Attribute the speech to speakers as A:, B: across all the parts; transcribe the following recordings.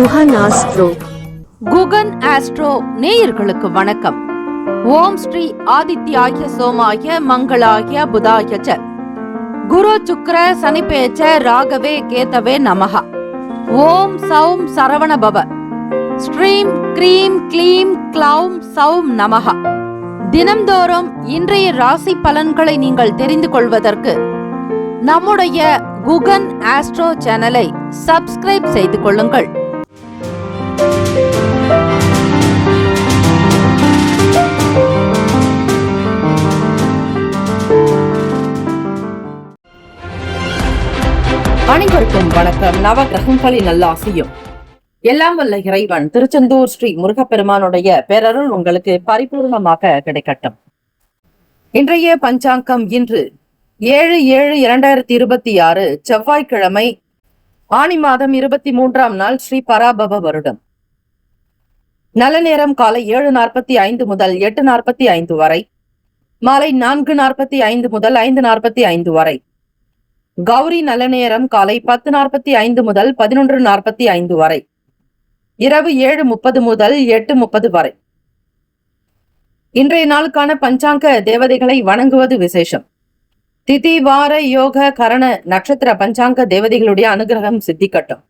A: Guhan astro.
B: Guhan astro நேயர்களுக்கு வணக்கம். ஓம் ஸ்ரீ ஆதித்யாய சோமாய மங்களாய புதாய ச குரு சுக்ர சனிபேச்ச ராகவே கேதவே நமஹ. ஓம் சௌம் சரவண பவ. ஸ்ரீம் க்ரீம் க்ளீம் க்ளௌம் சௌம் நமஹ. தினம்தோறும் இன்றைய ராசி பலன்களை நீங்கள் தெரிந்து கொள்வதற்கு நம்முடைய குகன் ஆஸ்ட்ரோ சேனலை சப்ஸ்கிரைப் செய்து கொள்ளுங்கள். அனைவருக்கும் வணக்கம். நவகிரகங்களின் நல்லாசியும் எல்லாம் வல்ல இறைவன் திருச்செந்தூர் ஸ்ரீ முருகப்பெருமானுடைய பேரருள் உங்களுக்கு பரிபூர்ணமாக கிடைக்கட்டும். இன்றைய பஞ்சாங்கம் இன்று 7/7/2026 செவ்வாய்க்கிழமை, ஆனி மாதம் 23ஆம் நாள், ஸ்ரீ பராபவ வருடம். நல்ல நேரம் காலை 7:45 முதல் 8:45 வரை, மாலை 4:45 முதல் 5:45 வரை. கௌரி நல்ல நேரம் காலை 10:45 முதல் 11:45 வரை, இரவு 7:30 முதல் 8:30 வரை. இன்றைய நாளுக்கான பஞ்சாங்க தேவதைகளை வணங்குவது விசேஷம். திதி, வார, யோக, கரண, நட்சத்திர பஞ்சாங்க தேவதைகளுடைய அனுகிரகம் சித்திக்கட்டும்.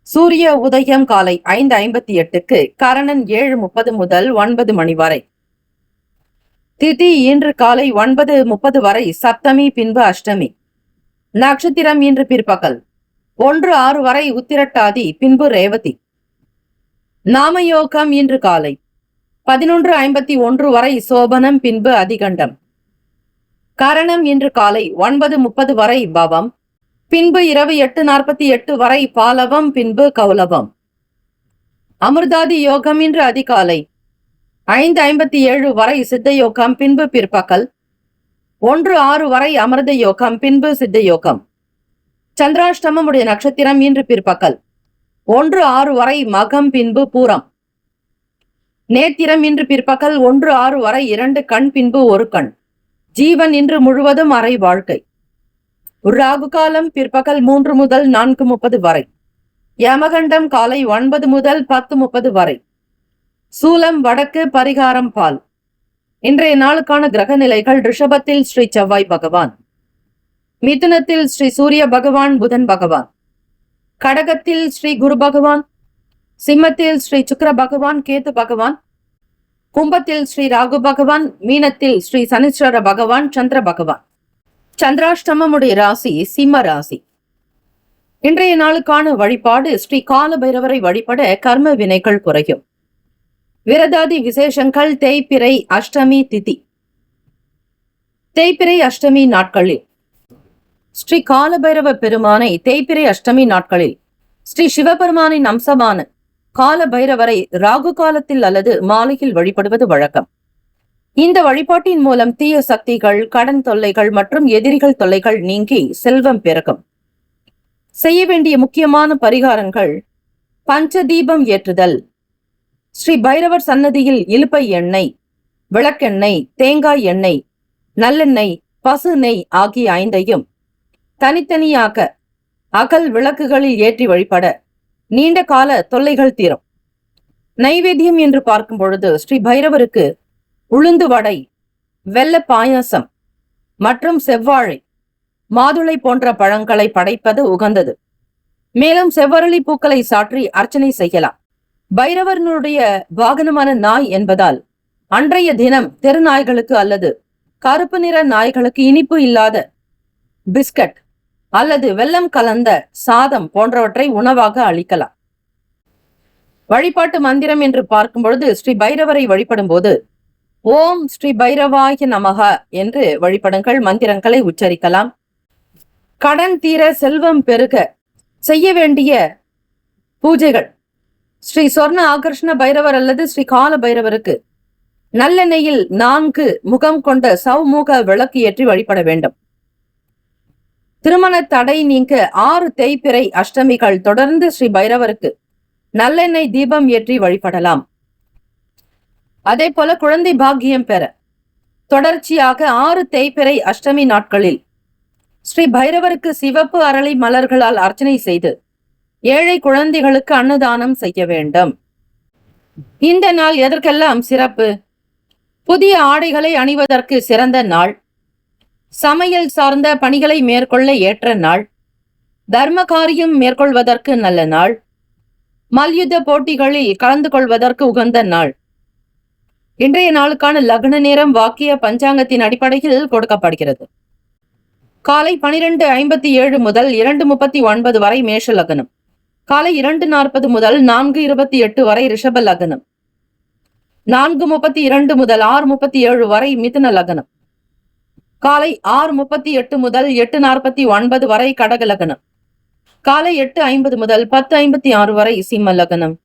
B: சூரிய உதயம் காலை 5:58க்கு, கரணன் 7:30 முதல் 9 மணி வரை. திதி இன்று காலை 9:30 வரை, சப்தமி பின்பு அஷ்டமி. நட்சத்திரம் இன்று பிற்பகல் 1:06 வரை, உத்திரட்டாதி பின்பு ரேவதி. நாமயோகம் இன்று காலை 11:51 வரை, சோபனம் பின்பு அதிகண்டம். கரணம் இன்று காலை 9:30 வரை, பவம் பின்பு இரவு 8:48 வரை, பாலவம் பின்பு கௌலவம். அமிர்தாதி யோகம் இன்று அதிகாலை 5:57 வரை, சித்த யோகம் பின்பு பிற்பகல் 1:06 வரை, அமிர்த யோகம் பின்பு சித்த யோகம். சந்திராஷ்டமம் உடைய நட்சத்திரம் இன்று பிற்பகல் 1:06 வரை, மகம் பின்பு பூரம். நேத்திரம் இன்று பிற்பகல் 1:06 வரை, 2 கண் பின்பு 1 கண். ஜீவன் இன்று முழுவதும் அரை வாழ்க்கை. ராகு காலம் பிற்பகல் 3 முதல் 4:30 வரை. யமகண்டம் காலை 9 முதல் 10:30 வரை. சூலம் வடக்கு, பரிகாரம் பால். இன்றைய நாளுக்கான கிரக நிலைகள்: ரிஷபத்தில் ஸ்ரீ செவ்வாய் பகவான், மிதுனத்தில் ஸ்ரீ சூரிய பகவான் புதன் பகவான், கடகத்தில் ஸ்ரீ குரு பகவான், சிம்மத்தில் ஸ்ரீ சுக்கிர பகவான் கேது பகவான், கும்பத்தில் ஸ்ரீ ராகு பகவான், மீனத்தில் ஸ்ரீ சனீஸ்வர பகவான் சந்திர பகவான். சந்திராஷ்டமமுடைய ராசி சிம்ம ராசி. இன்றைய நாளுக்கான வழிபாடு: ஸ்ரீ கால பைரவரை வழிபட கர்ம வினைகள் குறையும். விரதாதி விசேஷங்கள்: தேய்பிறை அஷ்டமி திதி. தேய்பிறை அஷ்டமி நாட்களில் ஸ்ரீ கால பைரவ பெருமானை தேய்பிறை அஷ்டமி நாட்களில் ஸ்ரீ சிவபெருமானின் அம்சமான கால பைரவரை ராகு காலத்தில் அல்லது மாலையில் வழிபடுவது வழக்கம். இந்த வழிபாட்டின் மூலம் தீய சக்திகள், கடன் தொல்லைகள் மற்றும் எதிரிகள் தொல்லைகள் நீங்கி செல்வம் பெருகும். செய்ய வேண்டிய முக்கியமான பரிகாரங்கள்: பஞ்சதீபம் ஏற்றுதல், ஸ்ரீ பைரவர் சன்னதியில் இலுப்பை எண்ணெய், விளக்கெண்ணெய், தேங்காய் எண்ணெய், நல்லெண்ணெய், பசு நெய் ஆகிய 5ஐயும் தனித்தனியாக அகல் விளக்குகளில் ஏற்றி வழிபட நீண்ட கால தொல்லைகள் தீரும். நைவேத்தியம் என்று பார்க்கும் பொழுது ஸ்ரீ பைரவருக்கு உளுந்து வடை, வெள்ள பாயாசம் மற்றும் செவ்வாழை, மாதுளை போன்ற பழங்களை படைப்பது உகந்தது. மேலும் செவ்வரளி பூக்களை சாற்றி அர்ச்சனை செய்யலாம். பைரவனுடைய வாகனமான நாய் என்பதால் அன்றைய தினம் தெரு நாய்களுக்கு அல்லது கருப்பு நிற நாய்களுக்கு இனிப்பு இல்லாத பிஸ்கட் அல்லது வெல்லம் கலந்த சாதம் போன்றவற்றை உணவாக அளிக்கலாம். வழிபாட்டு மந்திரம் என்று பார்க்கும் பொழுது ஸ்ரீ பைரவரை வழிபடும் போது ஓம் ஸ்ரீ பைரவாய நமக என்று வழிபடுங்கள். மந்திரங்களை உச்சரிக்கலாம். கடன் தீர, செல்வம் பெருக செய்ய வேண்டிய பூஜைகள்: ஸ்ரீ சொர்ண ஆகர்ஷண பைரவர் அல்லது ஸ்ரீ கால பைரவருக்கு நல்லெண்ணெயில் 4 முகம் கொண்ட சௌமுக விளக்கு ஏற்றி வழிபட வேண்டும். திருமண தடை நீங்க 6 தேய்பிறை அஷ்டமிகள் தொடர்ந்து ஸ்ரீ பைரவருக்கு நல்லெண்ணெய் தீபம் ஏற்றி வழிபடலாம். அதே போல குழந்தை பாக்கியம் பெற தொடர்ச்சியாக 6 தேய்பிறை அஷ்டமி நாட்களில் ஸ்ரீ பைரவருக்கு சிவப்பு அரளி மலர்களால் அர்ச்சனை செய்து ஏழை குழந்தைகளுக்கு அன்னதானம் செய்ய வேண்டும். இந்த நாள் எதற்கெல்லாம் சிறப்பு? புதிய ஆடைகளை அணிவதற்கு சிறந்த நாள், சமையல் சார்ந்த பணிகளை மேற்கொள்ள ஏற்ற நாள், தர்ம காரியம் மேற்கொள்வதற்கு நல்ல நாள், மல்யுத்த போட்டிகளில் கலந்து கொள்வதற்கு உகந்த நாள். இன்றைய நாளுக்கான லக்ன நேரம் வாக்கிய பஞ்சாங்கத்தின் அடிப்படையில் கொடுக்கப்படுகிறது. காலை 12:57 முதல் 2:39 வரை மேஷ லக்னம், காலை 2:40 முதல் 4:28 வரை ரிஷப லக்னம், 4:32 முதல் 6:37 வரை மிதுன லக்னம், காலை 6:38 முதல் 8:49 வரை கடக லக்னம், காலை 8:50 முதல் 10:56 வரை சிம்ம லக்னம்,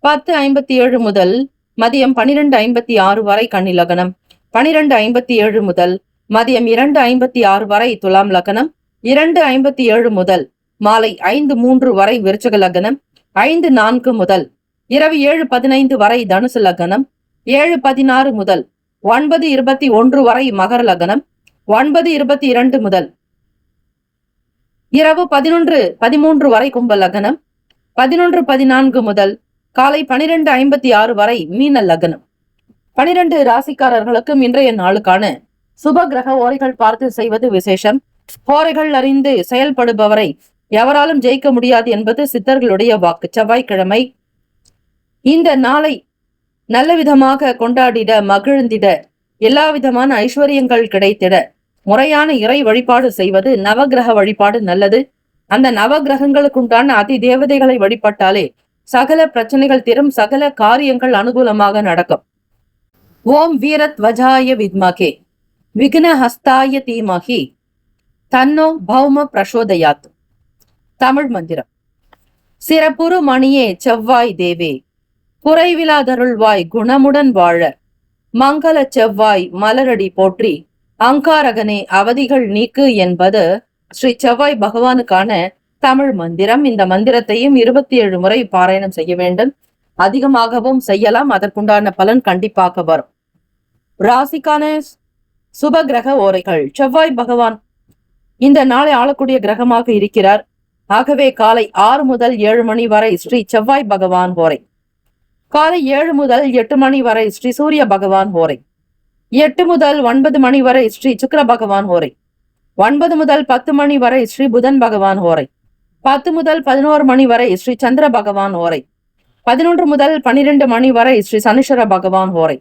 B: 10:57 முதல் மதியம் 12:56 வரை கன்னி லக்னம், 12:57 முதல் மதியம் 2:56 வரை துலாம் லக்னம், 2:57 முதல் மாலை 5:03 வரை விருச்சக லக்னம், 5:04 முதல் இரவு 7:15 வரை தனுசு லக்னம், 7:16 முதல் 9:21 வரை மகர லக்னம், 9:22 முதல் இரவு 11:13 வரை கும்ப லக்னம், 11:14 முதல் காலை 12:56 வரை மீன லக்னம். 12 ராசிக்காரர்களுக்கும் இன்றைய நாளுக்கான சுப கிரக ஓரைகள் பார்த்து செய்வது விசேஷம். ஓரைகள் அறிந்து செயல்படுபவரை எவராலும் ஜெயிக்க முடியாது என்பது சித்தர்களுடைய வாக்கு. செவ்வாய்க்கிழமை இந்த நாளை நல்ல விதமாக கொண்டாடிட, மகிழ்ந்திட, எல்லா விதமான ஐஸ்வர்யங்கள் கிடைத்திட முறையான இறை வழிபாடு செய்வது, நவகிரக வழிபாடு நல்லது. அந்த நவகிரகங்களுக்கு உண்டான அதி தேவதைகளை வழிபட்டாலே சகல பிரச்சனைகள் தீரும், சகல காரியங்கள் அனுகூலமாக நடக்கும். ஓம் வீரத்வஜாய வித்மகே விக்னஹஸ்தாய தீமஹி தன்னோ பௌம பிரசோதயாத். தமிழ் மந்திரம். சிறப்புறு மணியே செவ்வாய் தேவே, குறைவிலாதருள்வாய் குணமுடன் வாழ, மங்கள செவ்வாய் மலரடி போற்றி, அங்காரகனே அவதிகள் நீக்கு என்பது ஸ்ரீ செவ்வாய் பகவானுக்கான தமிழ் மந்திரம். இந்த மந்திரத்தையும் 27 முறை பாராயணம் செய்ய வேண்டும். அதிகமாகவும் செய்யலாம், அதற்குண்டான பலன் கண்டிப்பாக வரும். ராசிக்கான சுப கிரக ஓரைகள். செவ்வாய் பகவான் இந்த நாளை ஆளக்கூடிய கிரகமாக இருக்கிறார். ஆகவே காலை 6 முதல் 7 மணி வரை ஸ்ரீ செவ்வாய் பகவான் ஓரை, காலை 7 முதல் 8 மணி வரை ஸ்ரீ சூரிய பகவான் ஓரை, 8 முதல் 9 மணி வரை ஸ்ரீ சுக்கிர பகவான் ஓரை, 9 முதல் 10 மணி வரை ஸ்ரீ புதன் பகவான் ஓரை, 10 முதல் 11 மணி வரை ஸ்ரீ சந்திர பகவான் ஓரை, 11 முதல் 12 மணி வரை ஸ்ரீ சனீஸ்வர பகவான் ஓரை,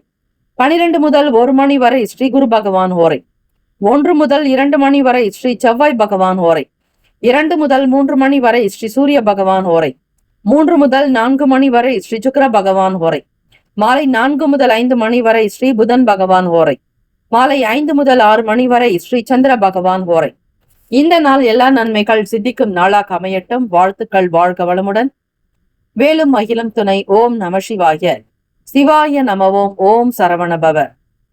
B: 12 முதல் 1 மணி வரை ஸ்ரீ குரு பகவான் ஓரை, 1 முதல் 2 மணி வரை ஸ்ரீ செவ்வாய் பகவான் ஓரை, 2 முதல் 3 மணி வரை ஸ்ரீ சூரிய பகவான் ஓரை, 3 முதல் 4 மணி வரை ஸ்ரீ சுக்கிர பகவான் ஓரை, மாலை 4 முதல் 5 மணி வரை ஸ்ரீ புதன் பகவான் ஓரை, மாலை 5 முதல் 6 மணி வரை ஸ்ரீ சந்திர பகவான் ஓரை. இந்த நாள் எல்லா நன்மைகள் சித்திக்கும் நாளாக அமையட்டும். வாழ்த்துக்கள். வாழ்க வளமுடன். வேலும் மகிழும் துணை. ஓம் நம சிவாய. சிவாய நமவோம். ஓம் சரவணபவ.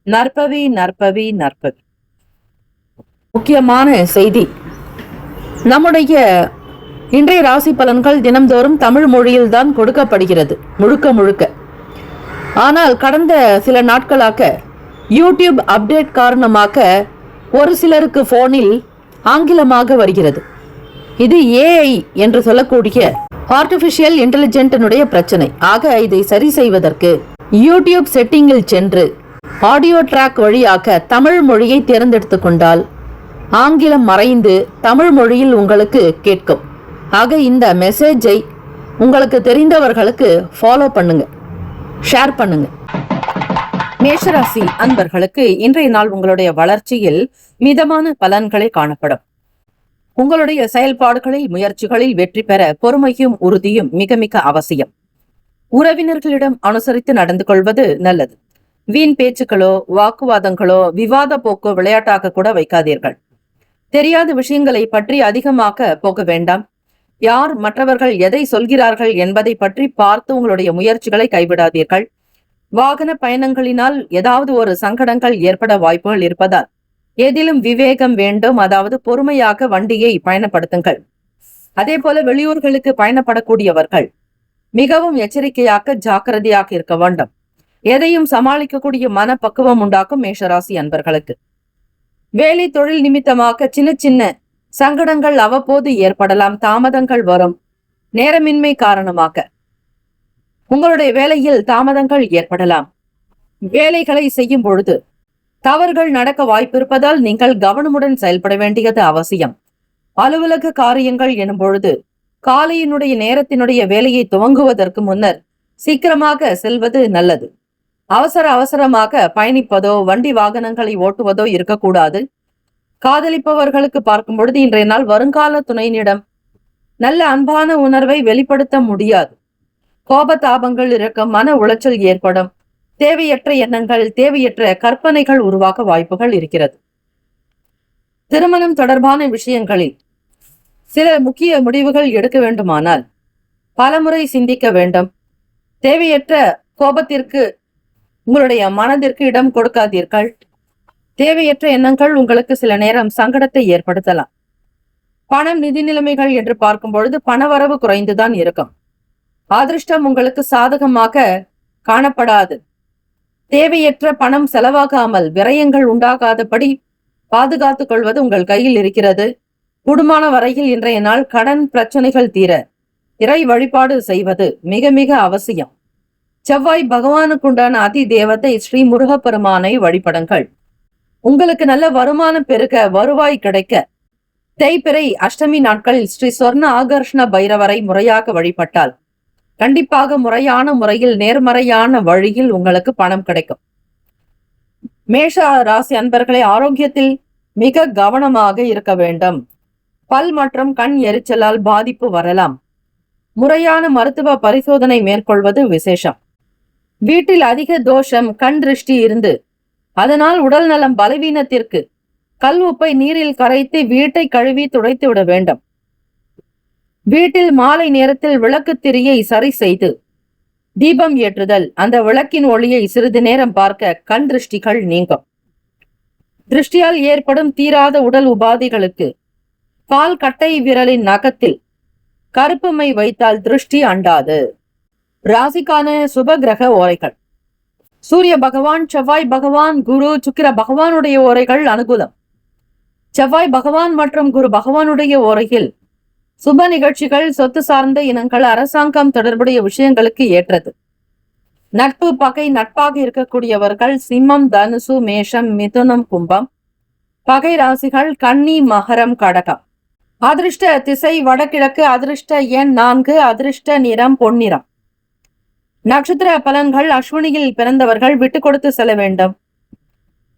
B: நற்பவி நற்பவி நற்பவி. முக்கியமான செய்தி, நம்முடைய இன்றைய ராசி பலன்கள் தினம்தோறும் தமிழ் மொழியில் தான் கொடுக்கப்படுகிறது, முழுக்க முழுக்க. ஆனால் கடந்த சில நாட்களாக யூடியூப் அப்டேட் காரணமாக ஒரு சிலருக்கு போனில் ஆங்கிலமாக வருகிறது. இது ஏஐ என்று சொல்லக்கூடிய ஆர்டிபிஷியல் இன்டெலிஜென்டினுடைய பிரச்சனை. ஆக இதை சரி செய்வதற்கு யூடியூப் செட்டிங்கில் சென்று ஆடியோ ட்ராக் வழியாக தமிழ் மொழியை தேர்ந்தெடுத்து கொண்டால் ஆங்கிலம் மறைந்து தமிழ் மொழியில் உங்களுக்கு கேட்கும். ஆக இந்த மெசேஜை உங்களுக்கு தெரிந்தவர்களுக்கு ஃபாலோ பண்ணுங்க, ஷேர் பண்ணுங்க. மேஷராசி அன்பர்களுக்கு இன்றைய நாள் உங்களுடைய வளர்ச்சியில் மிதமான பலன்களை காணப்படும். உங்களுடைய செயல்பாடுகளில், முயற்சிகளில் வெற்றி பெற பொறுமையும் உறுதியும் மிக மிக அவசியம். உறவினர்களிடம் அனுசரித்து நடந்து கொள்வது நல்லது. வீண் பேச்சுக்களோ, வாக்குவாதங்களோ, விவாத போக்கோ விளையாட்டாக கூட வைக்காதீர்கள். தெரியாத விஷயங்களை பற்றி அதிகமாக போக வேண்டாம். யார் மற்றவர்கள் எதை சொல்கிறார்கள் என்பதை பற்றி பார்த்து உங்களுடைய முயற்சிகளை கைவிடாதீர்கள். வாகன பயணங்களினால் ஏதாவது ஒரு சங்கடங்கள் ஏற்பட வாய்ப்புகள் இருப்பதால் எதிலும் விவேகம் வேண்டும். அதாவது பொறுமையாக வண்டியை பயணப்படுத்துங்கள். அதே போல வெளியூர்களுக்கு பயணப்படக்கூடியவர்கள் மிகவும் எச்சரிக்கையாக, ஜாக்கிரதையாக இருக்க வேண்டும். எதையும் சமாளிக்கக்கூடிய மனப்பக்குவம் உண்டாக்கும் மேஷராசி அன்பர்களுக்கு. வேலை தொழில் நிமித்தமாக சின்ன சின்ன சங்கடங்கள் அவ்வப்போது ஏற்படலாம், தாமதங்கள் வரும். நேரமின்மை காரணமாக உங்களுடைய வேலையில் தாமதங்கள் ஏற்படலாம். வேலைகளை செய்யும் பொழுது தவறுகள் நடக்க வாய்ப்பிருப்பதால் நீங்கள் கவனமுடன் செயல்பட வேண்டியது அவசியம். அலுவலக காரியங்கள் எனும் பொழுது காலையினுடைய நேரத்தினுடைய வேலையை துவங்குவதற்கு முன்னர் சீக்கிரமாக செல்வது நல்லது. அவசரமாக பயணிப்பதோ வண்டி வாகனங்களை ஓட்டுவதோ இருக்கக்கூடாது. காதலிப்பவர்களுக்கு பார்க்கும் பொழுது இன்றைய நாள் வருங்கால துணையினிடம் நல்ல அன்பான உணர்வை வெளிப்படுத்த முடியாது. கோபதாபங்கள் இருக்கும், மன உளைச்சல் ஏற்படும், தேவையற்ற எண்ணங்கள், தேவையற்ற கற்பனைகள் உருவாக வாய்ப்புகள் இருக்கிறது. திருமணம் தொடர்பான விஷயங்களில் சில முக்கிய முடிவுகள் எடுக்க வேண்டுமானால் பலமுறை சிந்திக்க வேண்டும். தேவையற்ற கோபத்திற்கு உங்களுடைய மனதிற்கு இடம் கொடுக்காதீர்கள். தேவையற்ற எண்ணங்கள் உங்களுக்கு சில நேரம் சங்கடத்தை ஏற்படுத்தலாம். பணம், நிதி நிலைமைகள் என்று பார்க்கும் பொழுது பணவரவு குறைந்துதான் இருக்கும். அதிர்ஷ்டம் உங்களுக்கு சாதகமாக காணப்படாது. தேவையற்ற பணம் செலவாகாமல் விரயங்கள் உண்டாகாதபடி பாதுகாத்துக் கொள்வது உங்கள் கையில் இருக்கிறது. கூடுமான வரையில் இன்றைய நாள் கடன் பிரச்சனைகள் தீர இறை வழிபாடு செய்வது மிக மிக அவசியம். செவ்வாய் பகவானுக்குண்டான அதி தேவதை ஸ்ரீ முருகப்பெருமானை வழிபடுங்கள். உங்களுக்கு நல்ல வருமானம் பெருக, வருவாய் கிடைக்க தேய்பிறை அஷ்டமி நாட்களில் ஸ்ரீ சொர்ண ஆகர்ஷண பைரவரை முறையாக வழிபட்டால் கண்டிப்பாக முறையான முறையில் நேர்மறையான வழியில் உங்களுக்கு பணம் கிடைக்கும். மேஷ ராசி அன்பர்களை ஆரோக்கியத்தில் மிக கவனமாக இருக்க வேண்டும். பல் மற்றும் கண் எரிச்சலால் பாதிப்பு வரலாம். முறையான மருத்துவ பரிசோதனை மேற்கொள்வது விசேஷம். வீட்டில் அதிக தோஷம், கண் திருஷ்டி இருந்து அதனால் உடல் நலம் பலவீனத்திற்கு கல் உப்பை நீரில் கரைத்து வீட்டை கழுவி துடைத்து விட வேண்டும். வீட்டில் மாலை நேரத்தில் விளக்கு திரியை சரி செய்து தீபம் ஏற்றுதல், அந்த விளக்கின் ஒளியை சிறிது நேரம் பார்க்க கண் திருஷ்டிகள் நீங்கும். திருஷ்டியால் ஏற்படும் தீராத உடல் உபாதைகளுக்கு கால் கட்டை விரலின் நகத்தில் கருப்புமை வைத்தால் திருஷ்டி அண்டாது. ராசிக்கான சுப கிரக ஓரைகள்: சூரிய பகவான், செவ்வாய் பகவான், குரு, சுக்கிர பகவானுடைய ஓரைகள் அனுகூலம். செவ்வாய் பகவான் மற்றும் குரு பகவானுடைய ஓரையில் சுப நிகழ்ச்சிகள், சொத்து சார்ந்த இனங்கள், அரசாங்கம் தொடர்புடைய விஷயங்களுக்கு ஏற்றது. நட்பு, பகை, நட்பாக இருக்கக்கூடியவர்கள் சிம்மம், தனுசு, மேஷம், மிதுனம், கும்பம். பகை ராசிகள் கன்னி, மகரம், கடகம். அதிர்ஷ்ட திசை வடகிழக்கு. அதிர்ஷ்ட எண் 4. அதிர்ஷ்ட நிறம் பொன்னிறம். நட்சத்திர பலன்கள்: அஸ்வினியில் பிறந்தவர்கள் விட்டு கொடுத்து செல்ல வேண்டும்,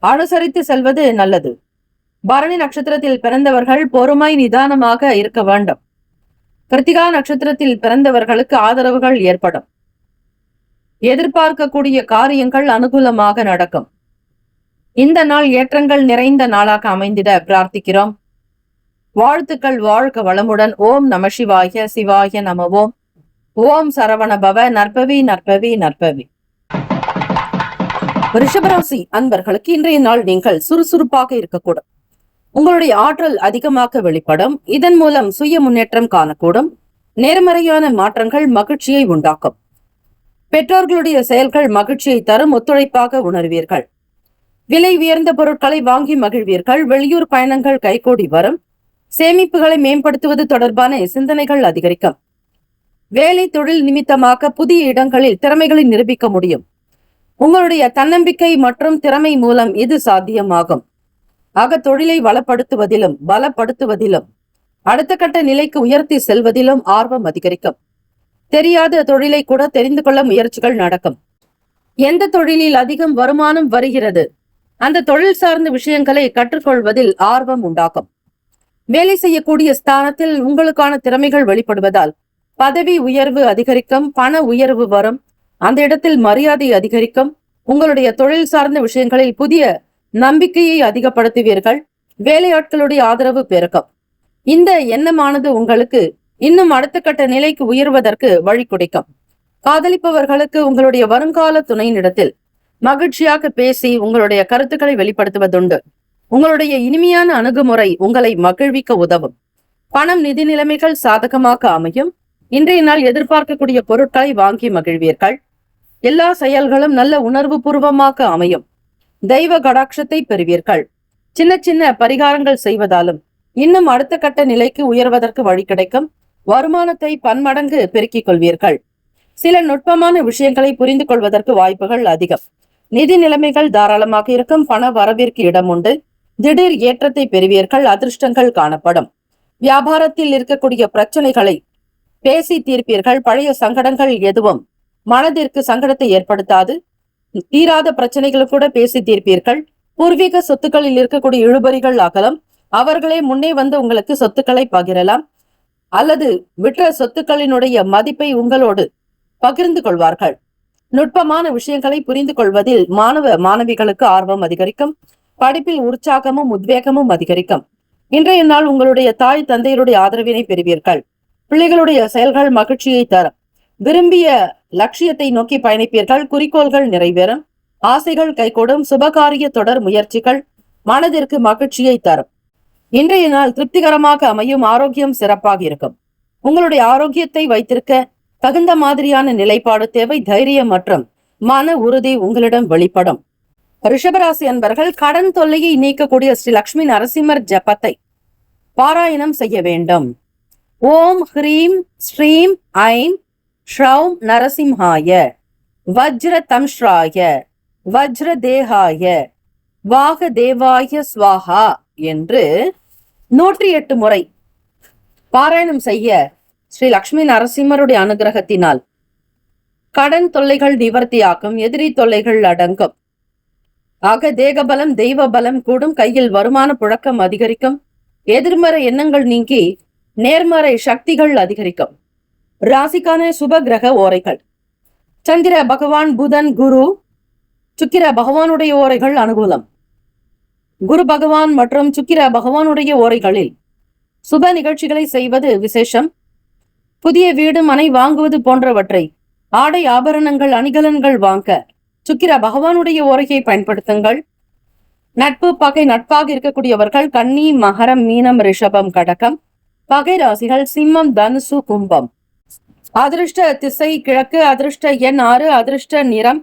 B: அனுசரித்து செல்வது நல்லது. பரணி நட்சத்திரத்தில் பிறந்தவர்கள் பொறுமை, நிதானமாக இருக்க வேண்டும். கிருத்திகா நட்சத்திரத்தில் பிறந்தவர்களுக்கு ஆதரவுகள் ஏற்படும். எதிர்பார்க்கக்கூடிய காரியங்கள் அனுகூலமாக நடக்கும். இந்த நாள் ஏற்றங்கள் நிறைந்த நாளாக அமைந்திட பிரார்த்திக்கிறோம். வாழ்த்துக்கள். வாழ்க வளமுடன். ஓம் நம சிவாய. சிவாய நம ஓம். ஓம் சரவண பவ. நற்பவி நற்பவி நற்பவி. ரிஷபராசி அன்பர்களுக்கு இன்றைய நாள் நீங்கள் சுறுசுறுப்பாக இருக்கக்கூடும். உங்களுடைய ஆற்றல் அதிகமாக வெளிப்படும். இதன் மூலம் சுய முன்னேற்றம் காணக்கூடும். நேர்மறையான மாற்றங்கள் மகிழ்ச்சியை உண்டாக்கும். பெற்றோர்களுடைய செயல்கள் மகிழ்ச்சியை தரும். ஒத்துழைப்பாக உணர்வீர்கள். விலை உயர்ந்த பொருட்களை வாங்கி மகிழ்வீர்கள். வெளியூர் பயணங்கள் கைகூடி வரும். சேமிப்புகளை மேம்படுத்துவது தொடர்பான சிந்தனைகள் அதிகரிக்கும். வேலை தொழில் நிமித்தமாக புதிய இடங்களில் திறமைகளை நிரூபிக்க முடியும். உங்களுடைய தன்னம்பிக்கை மற்றும் திறமை மூலம் இது சாத்தியமாகும். ஆக தொழிலை வளப்படுத்துவதிலும் பலப்படுத்துவதிலும் அடுத்த கட்ட நிலைக்கு உயர்த்தி செல்வதிலும் ஆர்வம் அதிகரிக்கும். தெரியாத தொழிலை கூட தெரிந்து கொள்ள முயற்சிகள் நடக்கும். எந்த தொழிலில் அதிகம் வருமானம் வருகிறது அந்த தொழில் சார்ந்த விஷயங்களை கற்றுக்கொள்வதில் ஆர்வம் உண்டாகும். வேலை செய்யக்கூடிய ஸ்தானத்தில் உங்களுக்கான திறமைகள் வெளிப்படுவதால் பதவி உயர்வு அதிகரிக்கும். பண உயர்வு வரும். அந்த இடத்தில் மரியாதை அதிகரிக்கும். உங்களுடைய தொழில் சார்ந்த விஷயங்களில் புதிய நம்பிக்கையை அதிகப்படுத்துவீர்கள். வேலையாட்களுடைய ஆதரவு பெருக்கும். இந்த எண்ணமானது உங்களுக்கு இன்னும் அடுத்த கட்ட நிலைக்கு உயர்வதற்கு வழி கொடுக்கும். காதலிப்பவர்களுக்கு உங்களுடைய வருங்கால துணையினிடத்தில் மகிழ்ச்சியாக பேசி உங்களுடைய கருத்துக்களை வெளிப்படுத்துவதுண்டு. உங்களுடைய இனிமையான அணுகுமுறை உங்களை மகிழ்விக்க உதவும். பணம், நிதி நிலைமைகள் சாதகமாக அமையும். இன்றைய நாள் எதிர்பார்க்கக்கூடிய பொருட்களை வாங்கி மகிழ்வீர்கள். எல்லா செயல்களும் நல்ல உணர்வு பூர்வமாக அமையும். தெய்வ கடாட்சத்தை பெறுவீர்கள். சின்ன சின்ன பரிகாரங்கள் செய்வதாலும் இன்னும் அடுத்த கட்ட நிலைக்கு உயர்வதற்கு வழி கிடைக்கும். வருமானத்தை பன்மடங்கு பெருக்கிக் கொள்வீர்கள். சில நுட்பமான விஷயங்களை புரிந்து கொள்வதற்கு வாய்ப்புகள் அதிகம். நிதி நிலைமைகள் தாராளமாக இருக்கும். பண வரவிற்கு இடம் உண்டு. திடீர் ஏற்றத்தை பெறுவீர்கள். அதிர்ஷ்டங்கள் காணப்படும். வியாபாரத்தில் இருக்கக்கூடிய பிரச்சனைகளை பேசி தீர்ப்பீர்கள். பழைய சங்கடங்கள் எதுவும் மனதிற்கு சங்கடத்தை ஏற்படுத்தாது. தீராத பிரச்சனைகளை கூட பேசி தீர்ப்பீர்கள். பூர்வீக சொத்துக்களில் இருக்கக்கூடிய இழுபறிகள் அகலம். அவர்களே முன்னே வந்து உங்களுக்கு சொத்துக்களை பகிரலாம் அல்லது விற்ற சொத்துக்களினுடைய மதிப்பை உங்களோடு பகிர்ந்து கொள்வார்கள். நுட்பமான விஷயங்களை புரிந்து கொள்வதில் மாணவ மாணவிகளுக்கு ஆர்வம் அதிகரிக்கும். படிப்பில் உற்சாகமும் உத்வேகமும் அதிகரிக்கும். இன்றைய நாள் உங்களுடைய தாய் தந்தையருடைய ஆதரவினை பெறுவீர்கள். பிள்ளைகளுடைய செயல்கள் மகிழ்ச்சியை தரும். விரும்பிய லட்சியத்தை நோக்கி பயணிப்பீர்கள். குறிக்கோள்கள் நிறைவேறும். ஆசைகள் கைகூடும். சுபகாரிய தொடர் முயற்சிகள் மனதிற்கு மகிழ்ச்சியை தரும். இன்றைய நாள் திருப்திகரமாக அமையும். ஆரோக்கியம் சிறப்பாக இருக்கும். உங்களுடைய ஆரோக்கியத்தை வைத்திருக்க தகுந்த மாதிரியான நிலைப்பாடு தேவை. தைரியம் மற்றும் மன உறுதி உங்களிடம் வெளிப்படும். ரிஷபராசி அன்பர்கள் கடன் தொல்லையை நீக்கக்கூடிய ஸ்ரீ லட்சுமி நரசிம்மர் ஜபத்தை பாராயணம் செய்ய வேண்டும். ஓம் ஹ்ரீம் ஸ்ரீம் ஐம் ஷ்ரௌம் நரசிம்ஹாய வஜ்ர தம்ஷ்ராய வஜ்ர தேகாய வாக தேவாய ஸ்வாஹா என்று 108 முறை பாராயணம் செய்ய ஸ்ரீ லட்சுமி நரசிம்மருடைய அனுகிரகத்தினால் கடன் தொல்லைகள் நிவர்த்தியாகும். எதிரி தொல்லைகள் அடங்கும். ஆக தேகபலம் தெய்வ பலம் கூடும். கையில் வருமான புழக்கம் அதிகரிக்கும். எதிர்மறை எண்ணங்கள் நீங்கி நேர்மறை சக்திகள் அதிகரிக்கும். ராசிக்கான சுப கிரக ஓரைகள். சந்திர பகவான், புதன், குரு, சுக்கிர பகவானுடைய ஓரைகள் அனுகூலம். குரு பகவான் மற்றும் சுக்கிர பகவானுடைய ஓரைகளில் சுப நிகழ்ச்சிகளை செய்வது விசேஷம். புதிய வீடு மனை வாங்குவது போன்றவற்றை, ஆடை ஆபரணங்கள் அணிகலன்கள் வாங்க சுக்கிர பகவானுடைய ஓரையை பயன்படுத்துங்கள். நட்பு பகை நட்பாக இருக்கக்கூடியவர்கள் கன்னி, மகரம், மீனம், ரிஷபம், கடகம். பகை ராசிகள் சிம்மம், தனுசு, கும்பம். அதிர்ஷ்ட திசை கிழக்கு. அதிர்ஷ்ட எண் 6. அதிர்ஷ்ட நிறம்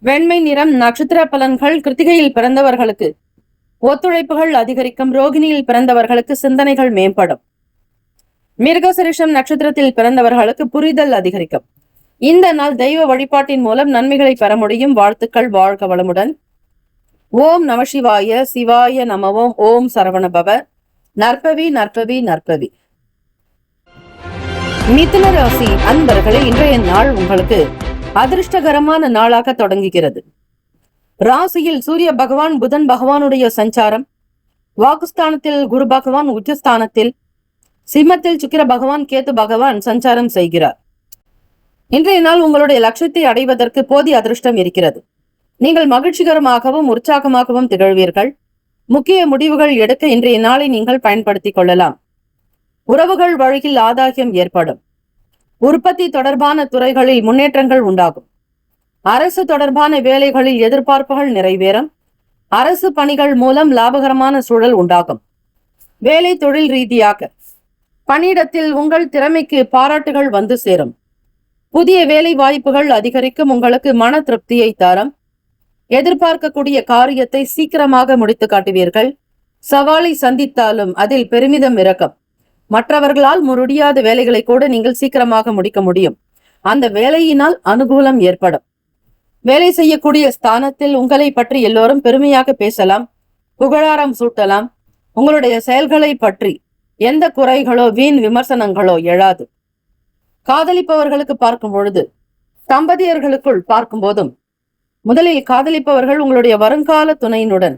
B: வெண்மை நிறம். நட்சத்திர பலன்கள். கிருத்திகையில் பிறந்தவர்களுக்கு ஒத்துழைப்புகள் அதிகரிக்கும். ரோகிணியில் பிறந்தவர்களுக்கு சிந்தனைகள் மேம்படும். மிருகசரிஷம் நட்சத்திரத்தில் பிறந்தவர்களுக்கு புரிதல் அதிகரிக்கும். இந்த நாள் தெய்வ வழிபாட்டின் மூலம் நன்மைகளை பெற முடியும். வாழ்த்துக்கள். வாழ்க வளமுடன். ஓம் நம சிவாய. சிவாய நமவோம். ஓம் சரவணபவ. நற்பவி நற்பவி நற்பவி. மிதுன ராசி அன்பர்களே, இன்றைய நாள் உங்களுக்கு அதிர்ஷ்டகரமான நாளாக தொடங்குகிறது. ராசியில் சூரிய பகவான், புதன் பகவானுடைய சஞ்சாரம், வாக்குஸ்தானத்தில் குரு பகவான், உச்சஸ்தானத்தில் சிம்மத்தில் சுக்கிர பகவான், கேத்து பகவான் சஞ்சாரம் செய்கிறார். இன்றைய நாள் உங்களுடைய லட்சியத்தை அடைவதற்கு போதிய அதிர்ஷ்டம் இருக்கிறது. நீங்கள் மகிழ்ச்சிகரமாகவும் உற்சாகமாகவும் திகழ்வீர்கள். முக்கிய முடிவுகள் எடுக்க இன்றைய நாளை நீங்கள் பயன்படுத்திக் கொள்ளலாம். உறவுகள் வழியில் ஆதாயம் ஏற்படும். உற்பத்தி தொடர்பான துறைகளில் முன்னேற்றங்கள் உண்டாகும். அரசு தொடர்பான வேலைகளில் எதிர்பார்ப்புகள் நிறைவேறும். அரசு பணிகள் மூலம் லாபகரமான சூழல் உண்டாகும். வேலை தொழில் ரீதியாக பணியிடத்தில் உங்கள் திறமைக்கு பாராட்டுகள் வந்து சேரும். புதிய வேலை வாய்ப்புகள் அதிகரிக்கும். உங்களுக்கு மன திருப்தியை தரும். எதிர்பார்க்கக்கூடிய காரியத்தை சீக்கிரமாக முடித்து காட்டுவீர்கள். சவாலை சந்தித்தாலும் அதில் பெருமிதம் இருக்கும். மற்றவர்களால் முடியாத வேலைகளை கூட நீங்கள் சீக்கிரமாக முடிக்க முடியும். அந்த வேலையினால் அனுகூலம் ஏற்படும். வேலை செய்யக்கூடிய ஸ்தானத்தில் உங்களை பற்றி எல்லோரும் பெருமையாக பேசலாம், புகழாரம் சூட்டலாம். உங்களுடைய செயல்களை பற்றி எந்த குறைகளோ வீண் விமர்சனங்களோ எழாது. காதலிப்பவர்களுக்கு பார்க்கும் பொழுது, தம்பதியர்களுக்குள் பார்க்கும் போதும், முதலில் காதலிப்பவர்கள் உங்களுடைய வருங்கால துணையினுடன்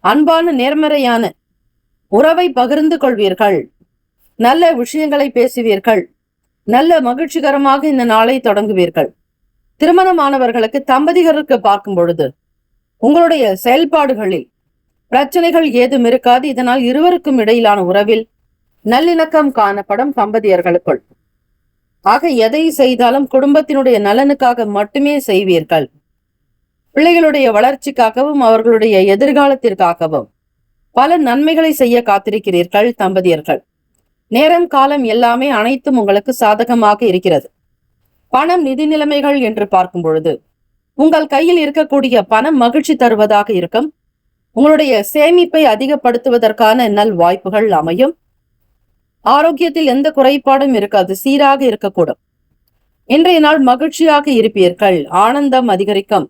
B: அன்பான நேர்மறையான உறவை பகிர்ந்து கொள்வீர்கள். நல்ல விஷயங்களை பேசுவீர்கள். நல்ல மகிழ்ச்சிகரமாக இந்த நாளை தொடங்குவீர்கள். திருமணமானவர்களுக்கு தம்பதியருக்கு பார்க்கும் பொழுது உங்களுடைய செயல்பாடுகளில் பிரச்சனைகள் ஏதும் இருக்காது. இதனால் இருவருக்கும் இடையிலான உறவில் நல்லிணக்கம் காணப்படும் தம்பதியர்களுக்குள். ஆக எதை செய்தாலும் குடும்பத்தினுடைய நலனுக்காக மட்டுமே செய்வீர்கள். பிள்ளைகளுடைய வளர்ச்சிக்காகவும் அவர்களுடைய எதிர்காலத்திற்காகவும் பல நன்மைகளை செய்ய காத்திருக்கிறீர்கள் தம்பதியர்கள். நேரம் காலம் எல்லாமே அனைத்தும் உங்களுக்கு சாதகமாக இருக்கிறது. பணம் நிதி நிலைமைகள் என்று பார்க்கும் பொழுது உங்கள் கையில் இருக்கக்கூடிய பணம் மகிழ்ச்சி தருவதாக இருக்கும். உங்களுடைய சேமிப்பை அதிகப்படுத்துவதற்கான நல் வாய்ப்புகள் அமையும். ஆரோக்கியத்தில் எந்த குறைபாடும் இருக்காது, சீராக இருக்கக்கூடும். இன்றைய நாள் மகிழ்ச்சியாக இருப்பீர்கள், ஆனந்தம் அதிகரிக்கும்.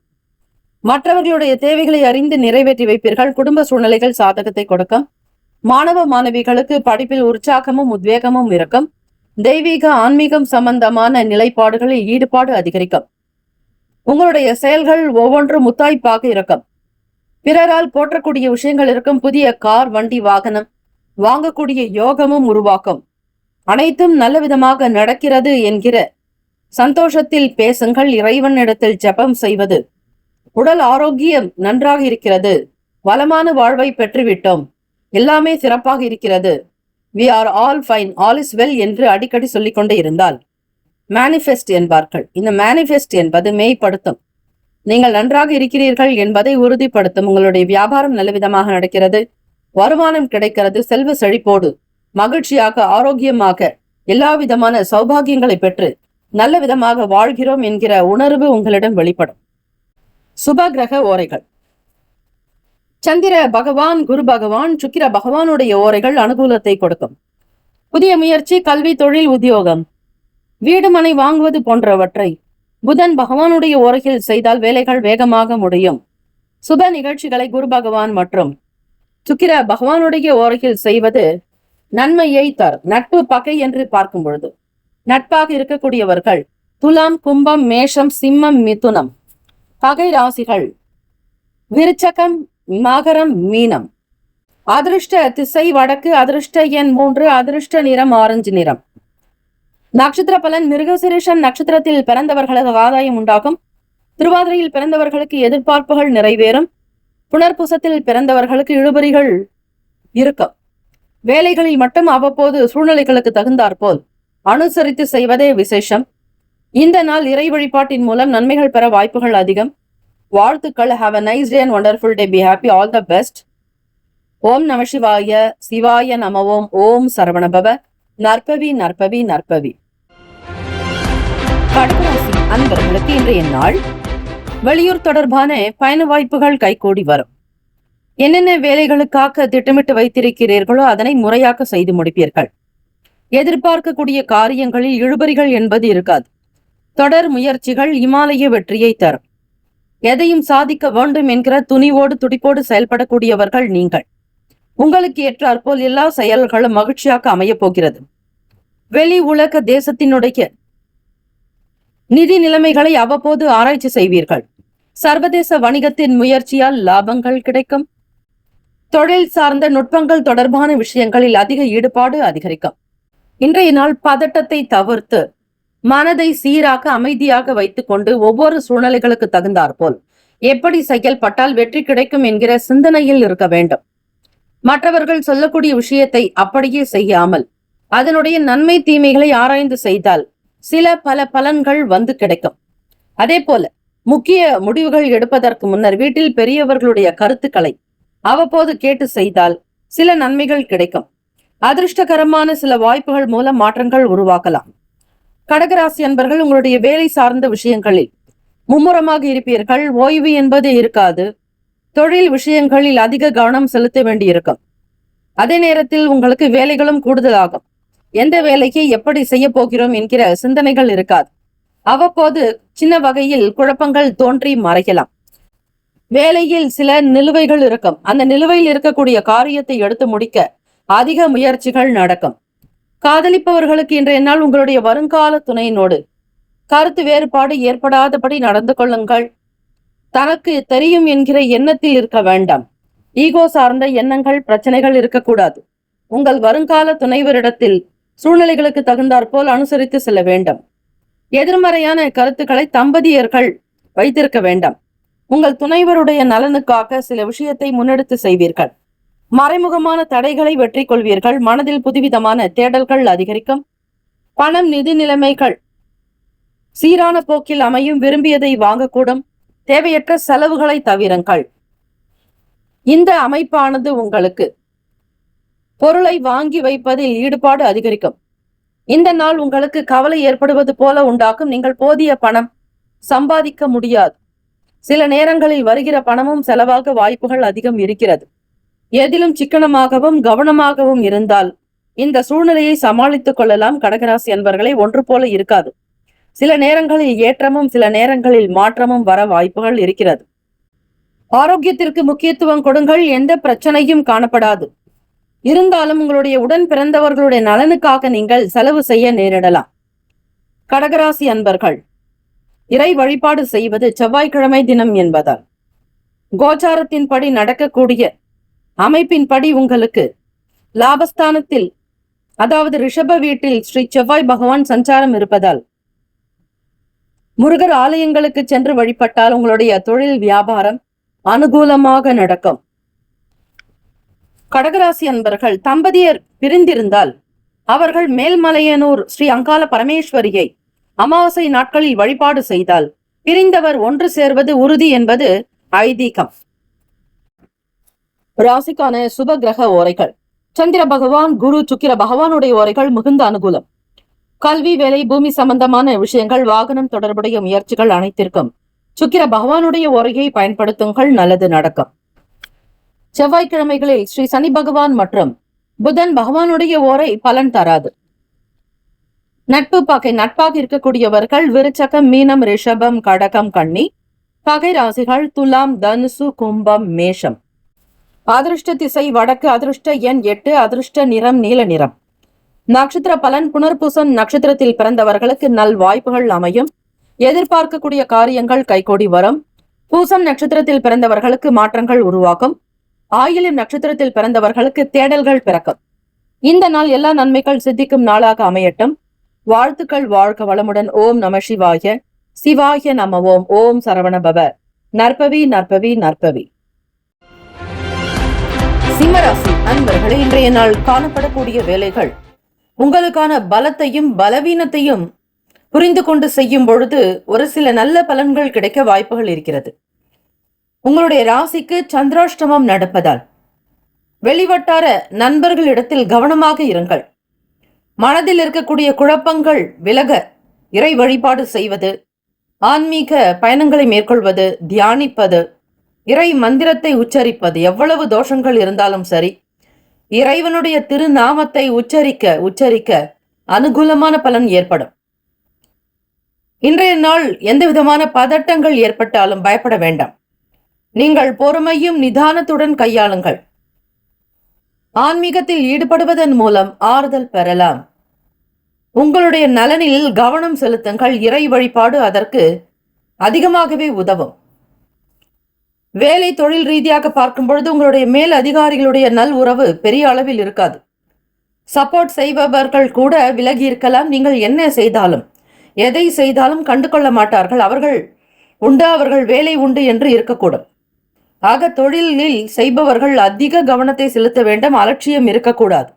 B: மற்றவர்களுடைய தேவைகளை அறிந்து நிறைவேற்றி வைப்பீர்கள். குடும்ப சூழ்நிலைகள் சாதகத்தை கொடுக்கும். மாணவ மாணவிகளுக்கு படிப்பில் உற்சாகமும் உத்வேகமும் இருக்கும். தெய்வீக ஆன்மீகம் சம்பந்தமான நிலைப்பாடுகளில் ஈடுபாடு அதிகரிக்கும். உங்களுடைய செயல்கள் ஒவ்வொன்றும் முத்தாய்ப்பாக இருக்கும். பிறரால் போற்றக்கூடிய விஷயங்கள் இருக்கும். புதிய கார், வண்டி, வாகனம் வாங்கக்கூடிய யோகமும் உருவாக்கும். அனைத்தும் நல்ல விதமாக நடக்கிறது என்கிற சந்தோஷத்தில் பேசுங்கள். இறைவனிடத்தில் ஜெபம் செய்வது. உடல் ஆரோக்கியம் நன்றாக இருக்கிறது. வளமான வாழ்வை பெற்றுவிட்டோம். எல்லாமே சிறப்பாக இருக்கிறது. we are all fine, all is well என்று அடிக்கடி சொல்லிக்கொண்டே இருந்தால் மேனிஃபெஸ்ட் என்பார்கள். இந்த மேனிஃபெஸ்ட் என்பது மெய்ப்படுத்தும். நீங்கள் நன்றாக இருக்கிறீர்கள் என்பதை உறுதிப்படுத்தும். உங்களுடைய வியாபாரம் நல்ல விதமாக நடக்கிறது. வருமானம் கிடைக்கிறது. செல்வ செழிப்போடு மகிழ்ச்சியாக ஆரோக்கியமாக எல்லா விதமான சௌபாகியங்களை பெற்று நல்ல விதமாக வாழ்கிறோம் என்கிற உணர்வு உங்களிடம் வெளிப்படும். சுப கிரக ஓரைகள். சந்திர பகவான், குரு பகவான், சுக்கிர பகவானுடைய ஓரைகள் அனுகூலத்தை கொடுக்கும். புதிய முயற்சி, கல்வி, தொழில், உத்தியோகம், வீடு மனை வாங்குவது போன்றவற்றை புதன் பகவானுடைய ஓரையில் செய்தால் வேலைகள் வேகமாக முடியும். சுப நிகழ்ச்சிகளை குரு பகவான் மற்றும் சுக்கிர பகவானுடைய ஓரையில் செய்வது நன்மையை தரும். நட்பு பகை என்று பார்க்கும் பொழுது நட்பாக இருக்கக்கூடியவர்கள் துலாம், கும்பம், மேஷம், சிம்மம், மிதுனம். பகை ராசிகள் விருச்சகம், மகரம், மீனம். அதிர்ஷ்ட திசை வடக்கு. அதிர்ஷ்ட எண் 3. அதிர்ஷ்ட நிறம் ஆரஞ்சு நிறம். நட்சத்திர பலன். மிருகசீரிஷம் நட்சத்திரத்தில் பிறந்தவர்களுக்கு ஆதாயம் உண்டாகும். திருவாதிரையில் பிறந்தவர்களுக்கு எதிர்பார்ப்புகள் நிறைவேறும். புனர்பூசத்தில் பிறந்தவர்களுக்கு இழுபறிகள் இருக்கும். வேலைகளில் மட்டும் அவ்வப்போது சூழ்நிலைகளுக்கு தகுந்தாற்போல் அனுசரித்து செய்வதே விசேஷம். இந்த நாள் இறை வழிபாட்டின் மூலம் நன்மைகள் பெற வாய்ப்புகள் அதிகம். வாழ்த்துக்கள். Have a nice day and wonderful day. Be happy. All the best. ஓம் நம சிவாய. சிவாய நமவோம். ஓம் சரவணபவ. நற்பவி நற்பவி நற்பவி. கடகராசி அன்பர்களுக்கு இன்றைய நாள் வெளியூர் தொடர்பான பயண வாய்ப்புகள் கைகூடி வரும். என்னென்ன வேலைகளுக்காக திட்டமிட்டு வைத்திருக்கிறீர்களோ அதனை முறையாக செய்து முடிப்பீர்கள். எதிர்பார்க்கக்கூடிய காரியங்களில் இழுபறிகள் என்பது இருக்காது. தொடர் முயற்சிகள் இமாலய வெற்றியை தரும். எதையும் சாதிக்க வேண்டும் என்கிற துணிவோடு துடிப்போடு செயல்படக்கூடியவர்கள் நீங்கள். உங்களுக்கு ஏற்றாற்போல் எல்லா செயல்களும் மகிழ்ச்சியாக அமையப் போகிறது. வெளி உலக தேசத்தினுடைய நிதி நிலைமைகளை அவ்வப்போது ஆராய்ச்சி செய்வீர்கள். சர்வதேச வணிகத்தின் முயற்சியால் லாபங்கள் கிடைக்கும். தொழில் சார்ந்த நுட்பங்கள் தொடர்பான விஷயங்களில் அதிக ஈடுபாடு அதிகரிக்கும். இன்றைய நாள் பதட்டத்தை தவிர்த்து மனதை சீராக அமைதியாக வைத்துக் கொண்டு ஒவ்வொரு சூழ்நிலைகளுக்கு தகுந்தாற்போல் எப்படி செயல்பட்டால் வெற்றி கிடைக்கும் என்கிற சிந்தனையில் இருக்க வேண்டும். மற்றவர்கள் சொல்லக்கூடிய விஷயத்தை அப்படியே செய்யாமல் அதனுடைய நன்மை தீமைகளை ஆராய்ந்து செய்தால் சில பல பலன்கள் வந்து கிடைக்கும். அதே போல முக்கிய முடிவுகள் எடுப்பதற்கு முன்னர் வீட்டில் பெரியவர்களுடைய கருத்துக்களை அவ்வப்போது கேட்டு செய்தால் சில நன்மைகள் கிடைக்கும். அதிர்ஷ்டகரமான சில வாய்ப்புகள் மூலம் மாற்றங்கள் உருவாக்கலாம். கடகராசி அன்பர்கள் உங்களுடைய வேலை சார்ந்த விஷயங்களில் மும்முரமாக இருப்பீர்கள். ஓய்வு என்பது இருக்காது. தொழில் விஷயங்களில் அதிக கவனம் செலுத்த வேண்டியிருக்கும். அதே நேரத்தில் உங்களுக்கு வேலைகளும் கூடுதலாகும். எந்த வேலைக்கு எப்படி செய்ய போகிறோம் என்கிற சிந்தனைகள் இருக்காது. அவ்வப்போது சின்ன வகையில் குழப்பங்கள் தோன்றி மறைக்கலாம். வேலையில் சில நிலுவைகள் இருக்கும். அந்த நிலுவையில் இருக்கக்கூடிய காரியத்தை எடுத்து முடிக்க அதிக முயற்சிகள் நடக்கும். காதலிப்பவர்களுக்கு இன்றைய நாள் உங்களுடைய வருங்கால துணையினோடு கருத்து வேறுபாடு ஏற்படாதபடி நடந்து கொள்ளுங்கள். தனக்கு தெரியும் என்கிற எண்ணத்தில் இருக்க வேண்டாம். ஈகோ சார்ந்த எண்ணங்கள், பிரச்சனைகள் இருக்கக்கூடாது. உங்கள் வருங்கால துணைவரிடத்தில் சூழ்நிலைகளுக்கு தகுந்தாற்போல் அனுசரித்து செல்ல வேண்டும். எதிர்மறையான கருத்துக்களை தம்பதியர்கள் வைத்திருக்க வேண்டாம். உங்கள் துணைவருடைய நலனுக்காக சில விஷயத்தை முன்னெடுத்து செய்வீர்கள். மறைமுகமான தடைகளை வெற்றி கொள்வீர்கள். மனதில் புதுவிதமான தேடல்கள் அதிகரிக்கும். பணம், நிதி நிலைமைகள் சீரான போக்கில் அமையும். விரும்பியதை வாங்கக்கூடும். தேவையற்ற செலவுகளை தவிருங்கள். இந்த அமைப்பானது உங்களுக்கு பொருளை வாங்கி வைப்பதில் ஈடுபாடு அதிகரிக்கும். இந்த நாள் உங்களுக்கு கவலை ஏற்படுவது போல உண்டாக்கும். நீங்கள் போதிய பணம் சம்பாதிக்க முடியாது. சில நேரங்களில் வருகிற பணமும் செலவாக வாய்ப்புகள் அதிகம் இருக்கிறது. எதிலும் சிக்கனமாகவும் கவனமாகவும் இருந்தால் இந்த சூழ்நிலையை சமாளித்துக் கொள்ளலாம். கடகராசி அன்பர்களை ஒன்று போல இருக்காது. சில நேரங்களில் ஏற்றமும் சில நேரங்களில் மாற்றமும் வர வாய்ப்புகள் இருக்கிறது. ஆரோக்கியத்திற்கு முக்கியத்துவம் கொடுங்கள். எந்த பிரச்சனையும் காணப்படாது. இருந்தாலும் உங்களுடைய உடன் பிறந்தவர்களுடைய நலனுக்காக நீங்கள் செலவு செய்ய நேரிடலாம். கடகராசி அன்பர்கள் இறை வழிபாடு செய்வது செவ்வாய்க்கிழமை தினம் என்பதால் கோச்சாரத்தின்படி நடக்கக்கூடிய அமைப்பின்படி உங்களுக்கு லாபஸ்தானத்தில், அதாவது ரிஷப வீட்டில் ஸ்ரீ செவ்வாய் பகவான் சஞ்சாரம் இருப்பதால் முருகர் ஆலயங்களுக்கு சென்று வழிபட்டால் உங்களுடைய தொழில் வியாபாரம் அனுகூலமாக நடக்கும். கடகராசி அன்பர்கள் தம்பதியர் பிரிந்திருந்தால் அவர்கள் மேல்மலையனூர் ஸ்ரீ அங்காள பரமேஸ்வரியை அமாவாசை நாட்களில் வழிபாடு செய்தால் பிரிந்தவர் ஒன்று சேர்வது உறுதி என்பது ஐதீகம். ராசிக்கான சுப கிரக ஓரைகள். சந்திர பகவான், குரு, சுக்கிர பகவானுடைய ஓரைகள் மிகுந்த அனுகூலம். கல்வி, வேலை, பூமி சம்பந்தமான விஷயங்கள், வாகனம் தொடர்புடைய முயற்சிகள் அனைத்திற்கும் சுக்கிர பகவானுடைய ஓரையை பயன்படுத்துங்கள், நல்லது நடக்கும். செவ்வாய்க்கிழமைகளில் ஸ்ரீ சனி பகவான் மற்றும் புதன் பகவானுடைய ஓரை பலன் தராது. நட்பு பகை. நட்பாக இருக்கக்கூடியவர்கள் விருச்சகம், மீனம், ரிஷபம், கடகம், கன்னி. பகை ராசிகள் துலாம், தனுசு, கும்பம், மேஷம். அதிர்ஷ்ட திசை வடக்கு. அதிர்ஷ்ட எண் 8. அதிர்ஷ்ட நிறம் நீல நிறம். நட்சத்திர பலன். புனர்பூசம் நட்சத்திரத்தில் பிறந்தவர்களுக்கு நல் வாய்ப்புகள் அமையும். எதிர்பார்க்கக்கூடிய காரியங்கள் கைகூடி வரும். பூசம் நட்சத்திரத்தில் பிறந்தவர்களுக்கு மாற்றங்கள் உருவாகும். ஆயிலியம் நட்சத்திரத்தில் பிறந்தவர்களுக்கு தேடல்கள் பிறக்கும். இந்த நாள் எல்லா நன்மைகள் சித்திக்கும் நாளாக அமையட்டும். வாழ்த்துக்கள். வாழ்க வளமுடன். ஓம் நம சிவாய. சிவாய நம ஓம். ஓம் சரவண பவ. நற்பவி நற்பவி நற்பவி. சிம்மராசி அன்பர்களே, இன்றைய நாள் காணப்படக்கூடிய வேலைகள் உங்களுக்கான பலத்தையும் பலவீனத்தையும் புரிந்து கொண்டு செய்யும் பொழுது ஒரு சில நல்ல பலன்கள் கிடைக்க வாய்ப்புகள் இருக்கிறது. உங்களுடைய ராசிக்கு சந்திராஷ்டமம் நடப்பதால் வெளிவட்டார நண்பர்களிடத்தில் கவனமாக இருங்கள். மனதில் இருக்கக்கூடிய குழப்பங்கள் விலக இறை வழிபாடு செய்வது, ஆன்மீக பயணங்களை மேற்கொள்வது, தியானிப்பது, இறை மந்திரத்தை உச்சரிப்பது, எவ்வளவு தோஷங்கள் இருந்தாலும் சரி இறைவனுடைய திருநாமத்தை உச்சரிக்க உச்சரிக்க அனுகூலமான பலன் ஏற்படும். இன்றைய நாள் எந்த விதமான பதட்டங்கள் ஏற்பட்டாலும் பயப்பட வேண்டாம். நீங்கள் பொறுமையும் நிதானத்துடன் கையாளுங்கள். ஆன்மீகத்தில் ஈடுபடுவதன் மூலம் ஆறுதல் பெறலாம். உங்களுடைய நலனில் கவனம் செலுத்துங்கள். இறை வழிபாடு அதற்கு அதிகமாகவே உதவும். வேலை தொழில் ரீதியாக பார்க்கும் பொழுது உங்களுடைய மேல் அதிகாரிகளுடைய நல் உறவு பெரிய அளவில் இருக்காது. சப்போர்ட் செய்பவர்கள் கூட விலகி இருக்கலாம். நீங்கள் என்ன செய்தாலும் எதை செய்தாலும் கண்டு கொள்ள மாட்டார்கள். அவர்கள் உண்டு, அவர்கள் வேலை உண்டு என்று இருக்கக்கூடும். ஆக தொழிலில் செய்பவர்கள் அதிக கவனத்தை செலுத்த வேண்டும். அலட்சியம் இருக்கக்கூடாது.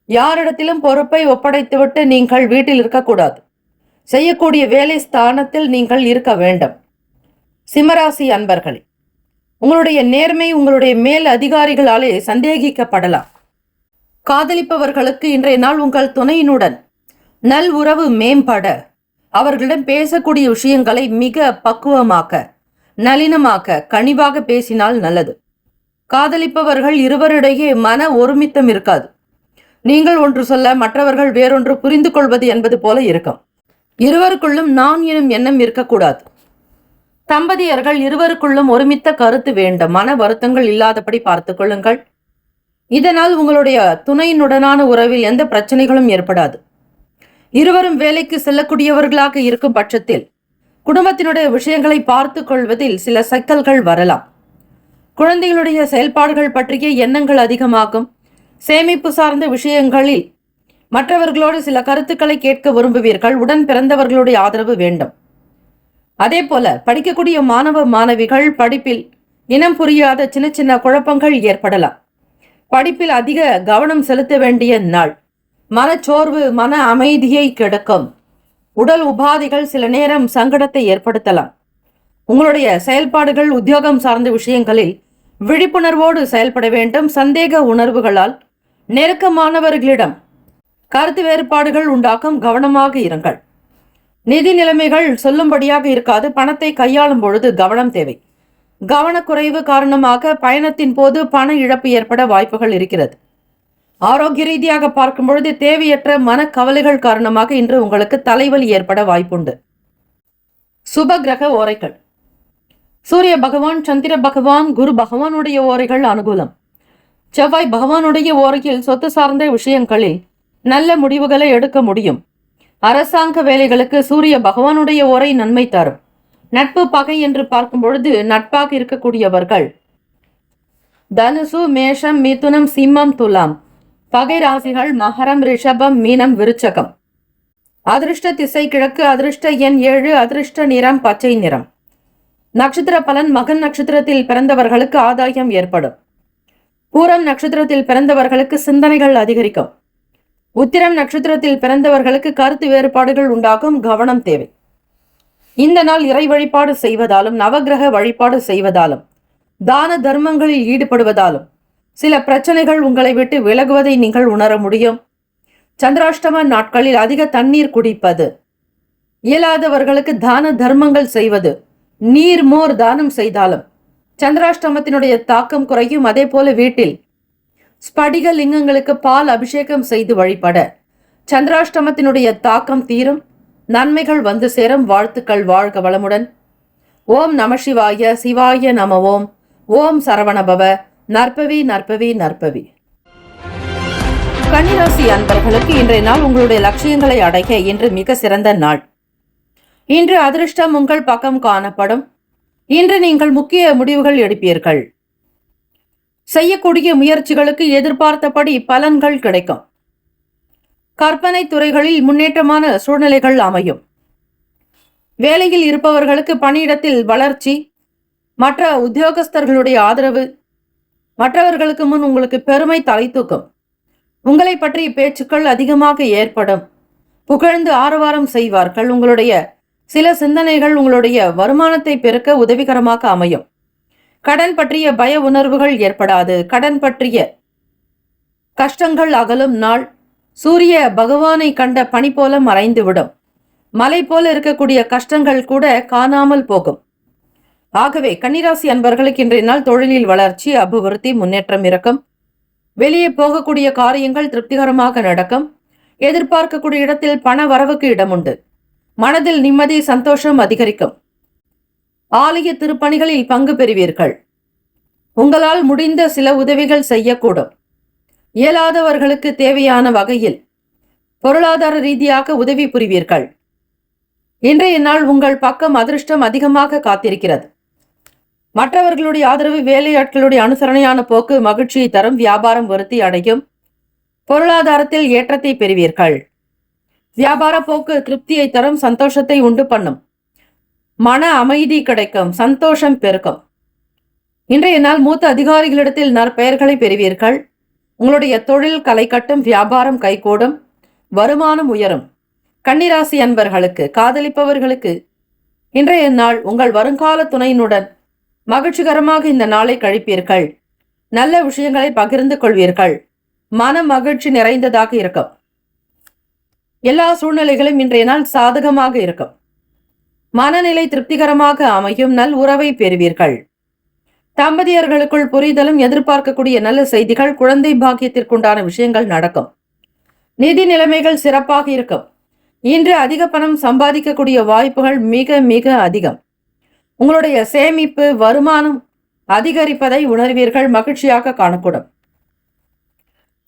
B: யாரிடத்திலும் பொறுப்பை ஒப்படைத்துவிட்டு நீங்கள் வீட்டில் இருக்கக்கூடாது. செய்யக்கூடிய வேலை ஸ்தானத்தில் நீங்கள் இருக்க வேண்டும். சிம்மராசி அன்பர்களே, உங்களுடைய நேர்மை உங்களுடைய மேல் அதிகாரிகளாலே சந்தேகிக்கப்படலாம். காதலிப்பவர்களுக்கு இன்றைய நாள் உங்கள் துணையினுடன் நல் உறவு மேம்பட அவர்களிடம் பேசக்கூடிய விஷயங்களை மிக பக்குவமாக்க, நளினமாக்க, கனிவாக பேசினால் நல்லது. காதலிப்பவர்கள் இருவரிடையே மன ஒருமித்தம் இருக்காது. நீங்கள் ஒன்று சொல்ல மற்றவர்கள் வேறொன்று புரிந்து கொள்வது என்பது போல இருக்கும். இருவருக்குள்ளும் நான் எனும் எண்ணம் இருக்கக்கூடாது. தம்பதியர்கள் இருவருக்குள்ளும் ஒருமித்த கருத்து வேண்டும். மன வருத்தங்கள் இல்லாதபடி பார்த்துக் கொள்ளுங்கள். இதனால் உங்களுடைய துணையினுடனான உறவில் எந்த பிரச்சனைகளும் ஏற்படாது. இருவரும் வேலைக்கு செல்லக்கூடியவர்களாக இருக்கும் பட்சத்தில் குடும்பத்தினுடைய விஷயங்களை பார்த்து கொள்வதில் சில சிக்கல்கள் வரலாம். குழந்தைகளுடைய செயல்பாடுகள் பற்றிய எண்ணங்கள் அதிகமாகும். சேமிப்பு சார்ந்த விஷயங்களில் மற்றவர்களோடு சில கருத்துக்களை கேட்க விரும்புவீர்கள். உடன் பிறந்தவர்களுடைய ஆதரவு வேண்டும். அதே போல படிக்கக்கூடிய மாணவ மாணவிகள் படிப்பில் இனம் புரியாத சின்ன சின்ன குழப்பங்கள் ஏற்படலாம். படிப்பில் அதிக கவனம் செலுத்த வேண்டிய நாள். மனச்சோர்வு மன அமைதியை கெடுக்கும். உடல் உபாதைகள் சில நேரம் சங்கடத்தை ஏற்படுத்தலாம். உங்களுடைய செயல்பாடுகள் உத்தியோகம் சார்ந்த விஷயங்களில் விழிப்புணர்வோடு செயல்பட வேண்டும். சந்தேக உணர்வுகளால் நெருக்கமானவர்களிடம் கருத்து வேறுபாடுகள் உண்டாக்கும். கவனமாக இருங்கள். நிதி நிலைமைகள் சொல்லும்படியாக இருக்காது. பணத்தை கையாளும் பொழுது கவனம் தேவை. கவனக்குறைவு காரணமாக பயணத்தின் போது பண இழப்பு ஏற்பட வாய்ப்புகள் இருக்கிறது. ஆரோக்கிய ரீதியாக பார்க்கும் பொழுது தேவையற்ற மனக்கவலைகள் காரணமாக இன்று உங்களுக்கு தலைவலி ஏற்பட வாய்ப்புண்டு. சுப கிரக ஓரைகள். சூரிய பகவான், சந்திர பகவான், குரு பகவானுடைய ஓரைகள் அனுகூலம். செவ்வாய் பகவானுடைய ஓரையில் சொத்து சார்ந்த விஷயங்களில் நல்ல முடிவுகளை எடுக்க முடியும். அரசாங்க வேலைகளுக்கு சூரிய பகவானுடைய ஓரை நன்மை தரும். நட்பு பகை என்று பார்க்கும் பொழுது நட்பாக இருக்கக்கூடியவர்கள் தனுசு, மேஷம், மிதுனம், சிம்மம், துலாம். பகை ராசிகள் மகரம், ரிஷபம், மீனம், விருச்சகம். அதிர்ஷ்ட திசை கிழக்கு. அதிர்ஷ்ட எண் 7. அதிர்ஷ்ட நிறம் பச்சை நிறம். நட்சத்திர பலன். மகன் நட்சத்திரத்தில் பிறந்தவர்களுக்கு ஆதாயம் ஏற்படும். பூரம் நட்சத்திரத்தில் பிறந்தவர்களுக்கு சிந்தனைகள் அதிகரிக்கும். உத்திரம் நட்சத்திரத்தில் பிறந்தவர்களுக்கு கருத்து வேறுபாடுகள் உண்டாகும். கவனம் தேவை. இந்த நாள் இறை வழிபாடு செய்வதாலும் நவகிரக வழிபாடு செய்வதாலும் தான தர்மங்களில் ஈடுபடுவதாலும் சில பிரச்சனைகள் உங்களை விட்டு விலகுவதை நீங்கள் உணர முடியும். சந்திராஷ்டம நாட்களில் அதிக தண்ணீர் குடிப்பது, இயலாதவர்களுக்கு தான தர்மங்கள் செய்வது, நீர் மோர் தானம் செய்தாலும் சந்திராஷ்டமத்தினுடைய தாக்கம் குறையும். அதே போல வீட்டில் ஸ்படிக லிங்கங்களுக்கு பால் அபிஷேகம் செய்து வழிபட சந்திராஷ்டமத்தினுடைய தாக்கம் தீரும். நன்மைகள் வந்து சேரும். வாழ்த்துக்கள். வாழ்க வளமுடன். ஓம் நம சிவாய. சிவாய நம ஓம். ஓம் சரவணபவ. நற்பவி நற்பவி நற்பவி. கன்னிராசி அன்பர்களுக்கு இன்றைய நாள் உங்களுடைய லட்சியங்களை அடைய இன்று மிக சிறந்த நாள். இன்று அதிர்ஷ்டம் உங்கள் பக்கம் காணப்படும். இன்று நீங்கள் முக்கிய முடிவுகள் எடுப்பீர்கள். செய்யக்கூடிய முயற்சிகளுக்கு எதிர்பார்த்தபடி பலன்கள் கிடைக்கும். கற்பனை துறைகளில் முன்னேற்றமான சூழ்நிலைகள் அமையும். வேலையில் இருப்பவர்களுக்கு பணியிடத்தில் வளர்ச்சி, மற்ற உத்தியோகஸ்தர்களுடைய ஆதரவு, மற்றவர்களுக்கு முன் உங்களுக்கு பெருமை தலை தூக்கும். உங்களை பற்றிய பேச்சுக்கள் அதிகமாக ஏற்படும். புகழ்ந்து ஆரவாரம் செய்வார்கள். உங்களுடைய சில சிந்தனைகள் உங்களுடைய வருமானத்தை பெருக்க உதவிகரமாக அமையும். கடன் பற்றிய பய உணர்வுகள் ஏற்படாது. கடன் பற்றிய கஷ்டங்கள் அகலும் நாள். சூரிய பகவானை கண்ட பனி போல மறைந்துவிடும். மலை போல இருக்கக்கூடிய கஷ்டங்கள் கூட காணாமல் போகும். ஆகவே கன்னிராசி அன்பர்களுக்கு இன்றைய நாள் தொழிலில் வளர்ச்சி, அபிவிருத்தி, முன்னேற்றம் இருக்கும். வெளியே போகக்கூடிய காரியங்கள் திருப்திகரமாக நடக்கும். எதிர்பார்க்கக்கூடிய இடத்தில் பண வரவுக்கு இடம் உண்டு. மனதில் நிம்மதி, சந்தோஷம் அதிகரிக்கும். ஆலய திருப்பணிகளில் பங்கு பெறுவீர்கள். உங்களால் முடிந்த சில உதவிகள் செய்யக்கூடும். இயலாதவர்களுக்கு தேவையான வகையில் பொருளாதார ரீதியாக உதவி புரிவீர்கள். இன்றைய நாள் உங்கள் பக்கம் அதிர்ஷ்டம் அதிகமாக காத்திருக்கிறது. மற்றவர்களுடைய ஆதரவு, வேலையாட்களுடைய அனுசரணையான போக்கு மகிழ்ச்சியை தரும். வியாபாரம் விருத்தி அடையும். பொருளாதாரத்தில் ஏற்றத்தை பெறுவீர்கள். வியாபார போக்கு திருப்தியை தரும். சந்தோஷத்தை உண்டு பண்ணும். மன அமைதி கிடைக்கும். சந்தோஷம் பெருக்கும். இன்றைய நாள் மூத்த அதிகாரிகளிடத்தில் நற்பெயர்களை பெறுவீர்கள். உங்களுடைய தொழில் களை கட்டும். வியாபாரம் கைகூடும். வருமானம் உயரும். கன்னிராசி அன்பர்களுக்கு, காதலிப்பவர்களுக்கு இன்றைய நாள் உங்கள் வருங்கால துணையினுடன் மகிழ்ச்சிகரமாக இந்த நாளை கழிப்பீர்கள். நல்ல விஷயங்களை பகிர்ந்து கொள்வீர்கள். மன மகிழ்ச்சி நிறைந்ததாக இருக்கும். எல்லா சூழ்நிலைகளும் இன்றைய நாள் சாதகமாக இருக்கும். மனநிலை திருப்திகரமாக அமையும். நல் உறவை பெறுவீர்கள். தம்பதியர்களுக்குள் புரிதலும், எதிர்பார்க்கக்கூடிய நல்ல செய்திகள், குழந்தை பாக்கியத்திற்குண்டான விஷயங்கள் நடக்கும். நிதி நிலைமைகள் சிறப்பாக இருக்கும். இன்று அதிக பணம் சம்பாதிக்கக்கூடிய வாய்ப்புகள் மிக மிக அதிகம். உங்களுடைய சேமிப்பு, வருமானம் அதிகரிப்பதை உணர்வீர்கள். மகிழ்ச்சியாக காணக்கூடும்.